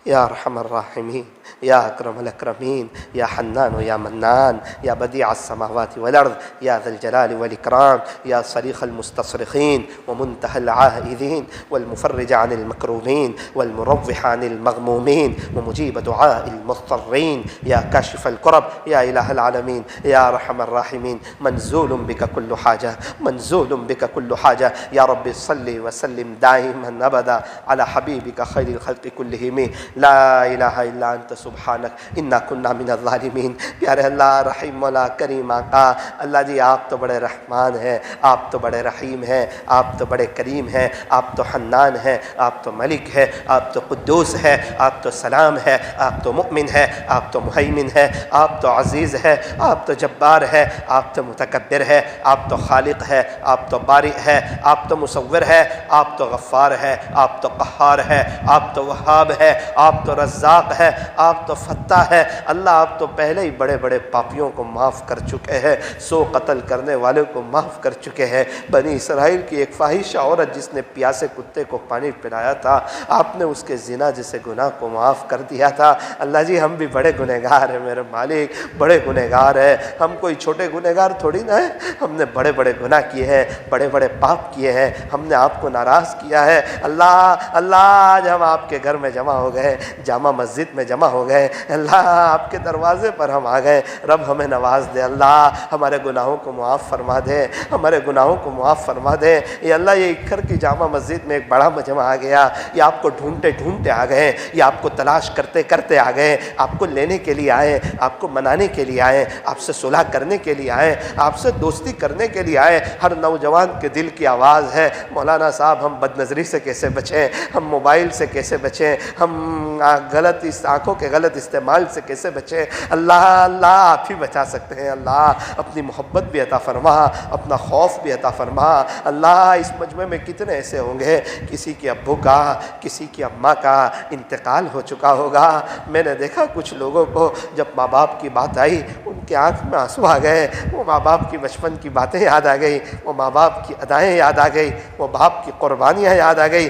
یا ارحم الراحمین، یا اکرم الاکرمین، یا حنان و یا منان، یا بدیع السماوات والارض، یا ذا الجلال والاکرام، یا صریخ المستصرخین ومنتہى العائذین، والمفرج عن المکروبین، والمروح عن المغمومین، ومجیب دعاء المضطرین، یا کاشف الکرب، یا الہ العالمین، یا ارحم الراحمین۔ منزول بک کل حاجہ، منزول بک کل حاجہ، یا رب صلی وسلم دائما ابدا علی حبیبک خیر الخلق کلہم، لا الہ الا انت سبحانک انا کنا من الظالمین۔ پیارے اللہ، رحیم مولا، کریم آقا، اللہ جی آپ تو بڑے رحمان ہیں، آپ تو بڑے رحیم ہیں، آپ تو بڑے کریم ہیں، آپ تو حنان ہیں، آپ تو ملک ہے، آپ تو قدوس ہے، آپ تو سلام ہے، آپ تو مؤمن ہے، آپ تو مہیمن ہے، آپ تو عزیز ہے، آپ تو جبار ہے، آپ تو متکبر ہے، آپ تو خالق ہے، آپ تو بارئ ہے، آپ تو مصور ہے، آپ تو غفار ہے، آپ تو قہار ہے، آپ تو وہاب ہے، آپ تو رزاق ہے، آپ تو فتاح ہے۔ اللہ آپ تو پہلے ہی بڑے بڑے پاپیوں کو معاف کر چکے ہیں، 100 قتل کرنے والوں کو معاف کر چکے ہیں۔ بنی اسرائیل کی ایک فاحشہ عورت جس نے پیاسے کتے کو پانی پلایا تھا، آپ نے اس کے زنا جیسے گناہ کو معاف کر دیا تھا۔ اللہ جی ہم بھی بڑے گنہگار ہیں میرے مالک، بڑے گنہگار ہیں، ہم کوئی چھوٹے گنہگار تھوڑی نہ ہیں، ہم نے بڑے بڑے گناہ کیے ہیں، بڑے بڑے پاپ کیے ہیں، ہم نے آپ کو ناراض کیا ہے۔ اللہ آج ہم آپ کے گھر میں جمع ہو گئے، جامع مسجد میں جمع ہو ہو گئے، اللہ آپ کے دروازے پر ہم آ گئے، رب ہمیں نواز دے، اللہ ہمارے گناہوں کو معاف فرما دے، ہمارے گناہوں کو معاف فرما دے۔ یہ اللہ یہ اکھر کی جامع مسجد میں ایک بڑا مجمع آ گیا، یہ آپ کو ڈھونڈتے ڈھونڈتے آ گئے، یہ آپ کو تلاش کرتے کرتے آ گئے، آپ کو لینے کے لیے آئے، آپ کو منانے کے لیے آئے، آپ سے صلح کرنے کے لیے آئے، آپ سے دوستی کرنے کے لیے آئے۔ ہر نوجوان کے دل کی آواز ہے، مولانا صاحب ہم بد نظری سے کیسے بچیں، ہم موبائل سے کیسے بچیں، ہم غلط آنکھوں کے غلط استعمال سے کیسے بچیں۔ اللہ اللہ آپ ہی بچا سکتے ہیں، اللہ اپنی محبت بھی عطا فرما، اپنا خوف بھی عطا فرما۔ اللہ اس مجمع میں کتنے ایسے ہوں گے کسی کے ابو کا، کسی کی اماں کا انتقال ہو چکا ہوگا۔ میں نے دیکھا کچھ لوگوں کو جب ماں باپ کی بات آئی ان کے آنکھ میں آنسو آ گئے، وہ ماں باپ کی بچپن کی باتیں یاد آ گئی، وہ ماں باپ کی ادائیں یاد آ گئی، وہ باپ کی قربانیاں یاد آ گئی۔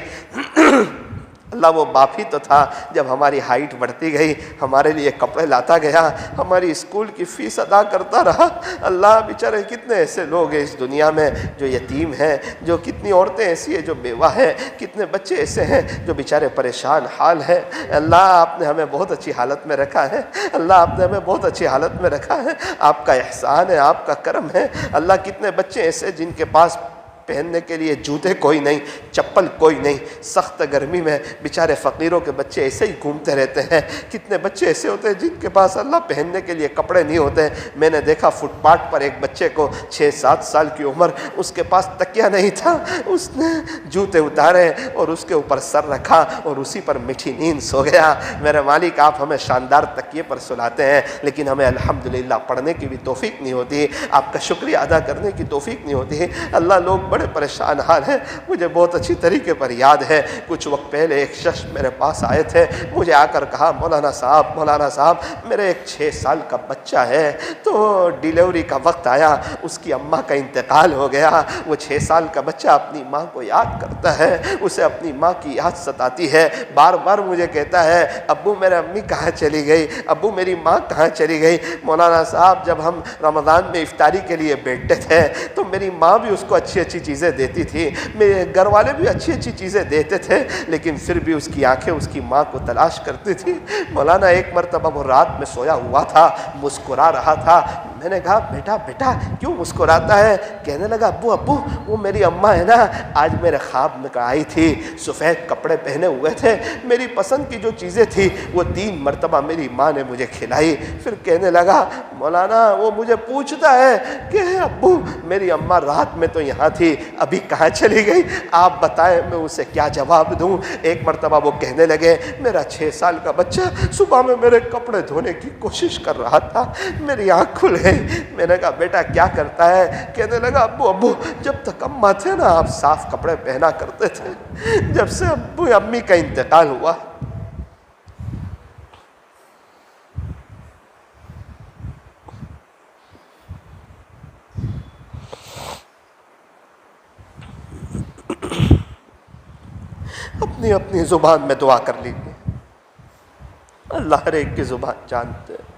اللہ وہ باپ ہی تو تھا جب ہماری ہائٹ بڑھتی گئی، ہمارے لیے کپڑے لاتا گیا، ہماری اسکول کی فیس ادا کرتا رہا۔ اللہ بیچارے کتنے ایسے لوگ ہیں اس دنیا میں جو یتیم ہیں، جو کتنی عورتیں ایسی ہیں جو بیوہ ہیں، کتنے بچے ایسے ہیں جو بیچارے پریشان حال ہیں۔ اللہ آپ نے ہمیں بہت اچھی حالت میں رکھا ہے، اللہ آپ نے ہمیں بہت اچھی حالت میں رکھا ہے، آپ کا احسان ہے، آپ کا کرم ہے۔ اللہ کتنے بچے ایسے جن کے پاس پہننے کے لیے جوتے کوئی نہیں، چپل کوئی نہیں، سخت گرمی میں بیچارے فقیروں کے بچے ایسے ہی گھومتے رہتے ہیں۔ کتنے بچے ایسے ہوتے ہیں جن کے پاس اللہ پہننے کے لیے کپڑے نہیں ہوتے۔ میں نے دیکھا فٹ پاتھ پر ایک بچے کو 6-7 سال کی عمر، اس کے پاس تکیہ نہیں تھا، اس نے جوتے اتارے اور اس کے اوپر سر رکھا اور اسی پر میٹھی نیند سو گیا۔ میرے مالک آپ ہمیں شاندار تکیے پر سلاتے ہیں لیکن ہمیں الحمدللہ پڑھنے کی بھی توفیق نہیں ہوتی، آپ کا شکریہ ادا کرنے کی توفیق نہیں ہوتی۔ اللہ لوگ بڑے پریشان حال ہیں۔ مجھے بہت اچھی طریقے پر یاد ہے کچھ وقت پہلے ایک شخص میرے پاس آئے تھے، مجھے آ کر کہا مولانا صاحب میرے ایک 6 سال کا بچہ ہے، تو ڈیلیوری کا وقت آیا، اس کی اماں کا انتقال ہو گیا۔ وہ 6 سال کا بچہ اپنی ماں کو یاد کرتا ہے، اسے اپنی ماں کی یاد ستاتی ہے، بار بار مجھے کہتا ہے ابو میرے امی کہاں چلی گئی، ابو میری ماں کہاں چلی گئی۔ مولانا صاحب جب ہم رمضان میں افطاری کے لیے بیٹھتے تھے تو میری ماں بھی اس کو اچھی چیزیں دیتی تھی، میرے گھر والے بھی اچھی چیزیں دیتے تھے، لیکن پھر بھی اس کی آنکھیں اس کی ماں کو تلاش کرتی تھی۔ مولانا ایک مرتبہ وہ رات میں سویا ہوا تھا، مسکرا رہا تھا۔ میں نے کہا بیٹا کیوں مسکراتا ہے؟ کہنے لگا ابو وہ میری اماں ہے نا، آج میرے خواب میں آئی تھی، سفید کپڑے پہنے ہوئے تھے، میری پسند کی جو چیزیں تھی وہ 3 مرتبہ میری ماں نے مجھے کھلائی۔ پھر کہنے لگا مولانا وہ مجھے پوچھتا ہے کہ ابو میری اماں رات میں تو یہاں تھی، ابھی کہاں چلی گئی، آپ بتائیں میں اسے کیا جواب دوں۔ ایک مرتبہ وہ کہنے لگے میرا 6 سال کا بچہ صبح میں میرے کپڑے دھونے کی کوشش کر رہا تھا، میری آنکھ کھل گئی۔ میں نے کہا بیٹا کیا کرتا ہے؟ کہنے لگا ابو جب تک اماں تھے نا آپ صاف کپڑے پہنا کرتے تھے، جب سے ابو امی کا انتقال ہوا اپنی زبان میں دعا کر لیجیے، اللہ ہر ایک کی زبان جانتے ہیں۔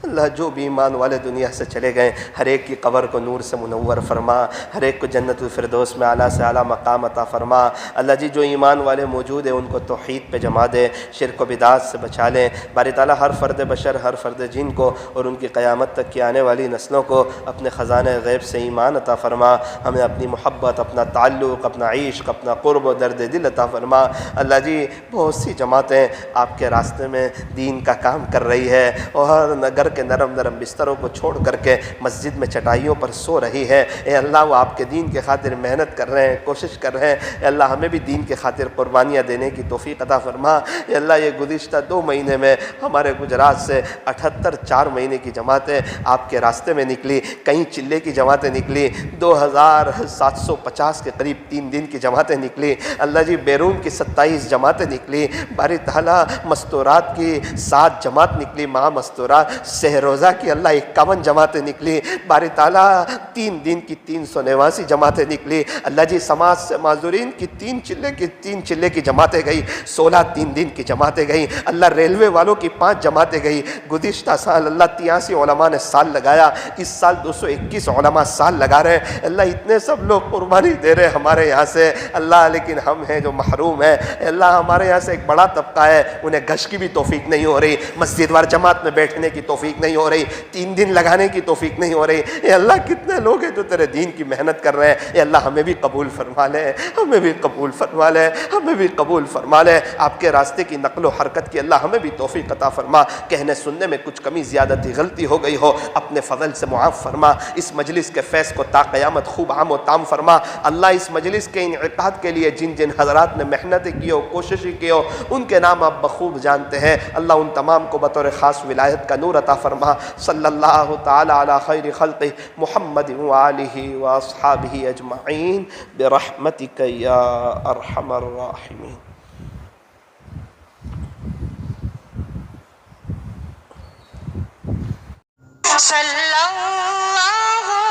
اللہ جو بھی ایمان والے دنیا سے چلے گئے ہر ایک کی قبر کو نور سے منور فرما، ہر ایک کو جنت الفردوس میں اعلیٰ سے اعلیٰ مقام عطا فرما۔ اللہ جی جو ایمان والے موجود ہیں ان کو توحید پہ جما دے، شرک و بدعات سے بچا لیں۔ باری تعالیٰ ہر فرد بشر، ہر فرد جن کو اور ان کی قیامت تک کی آنے والی نسلوں کو اپنے خزانہ غیب سے ایمان عطا فرما، ہمیں اپنی محبت، اپنا تعلق، اپنا عشق، اپنا قرب و درد دل عطا فرما۔ اللہ جی بہت سی جماعتیں آپ کے راستے میں دین کا کام کر رہی ہے اور گھر کے کے نرم نرم بستروں کو چھوڑ کر کے مسجد میں چٹائیوں پر سو رہی ہے، اے اللہ وہ آپ کے دین کے خاطر محنت کر رہے ہیں، کوشش کر رہے ہیں، اے اللہ ہمیں بھی دین کے خاطر قربانیاں دینے کی توفیق عطا فرما۔ اے اللہ یہ گزشتہ 2 مہینے میں ہمارے گجرات سے 78 4 مہینے کی جماعتیں آپ کے راستے میں نکلی، کئی چلے کی جماعتیں نکلی، 2750 کے قریب 3 دن کی جماعتیں نکلی، اللہ جی بیرون کی 27 جماعتیں نکلی، باری تعالیٰ مستورات کی 7 جماعت نکلی، مہا مستورات سہروزہ کی اللہ 51 جماعتیں نکلی، باری تعالیٰ 3 دن کی 389 جماعتیں نکلی، اللہ جی سماج سے معذورین کی 3 چلے کی جماعتیں گئی، 16 3 دن کی جماعتیں گئی، اللہ ریلوے والوں کی 5 جماعتیں گئی، گزشتہ سال اللہ 83 علماء نے سال لگایا، اس سال 221 علماء سال لگا رہے ہیں، اللہ اتنے سب لوگ قربانی دے رہے ہمارے یہاں سے اللہ، لیکن ہم ہیں جو محروم ہیں، اللہ ہمارے یہاں سے ایک بڑا طبقہ ہے انہیں گشت کی بھی توفیق نہیں ہو رہی، مسجد وار جماعت میں بیٹھنے کی توفیق نہیں ہو رہی، 3 دن لگانے کی توفیق نہیں ہو رہی، اے اللہ کتنے لوگ ہیں جو تیرے دین کی محنت کر رہے ہیں، اے اللہ ہمیں بھی قبول فرما لے، ہمیں بھی قبول فرما لے، ہمیں بھی قبول فرما لے، آپ کے راستے کی نقل و حرکت کی اللہ ہمیں بھی توفیق عطا فرما، کہنے سننے میں کچھ کمی زیادتی غلطی ہو گئی ہو اپنے فضل سے معاف فرما، اس مجلس کے فیض کو تا قیامت خوب عام و تام فرما، اللہ اس مجلس کے انعقاد کے لیے جن جن حضرات نے محنتیں کی ہو کوششیں کی ہو ان کے نام آپ بخوب جانتے ہیں، اللہ ان تمام کو بطور خاص ولایت کا نور عطا فرما، صلی اللہ تعالی علی خیر خلقہ محمد وآلہ واصحابہ اجمعین برحمتک یا ارحم الراحمین۔ صلی اللہ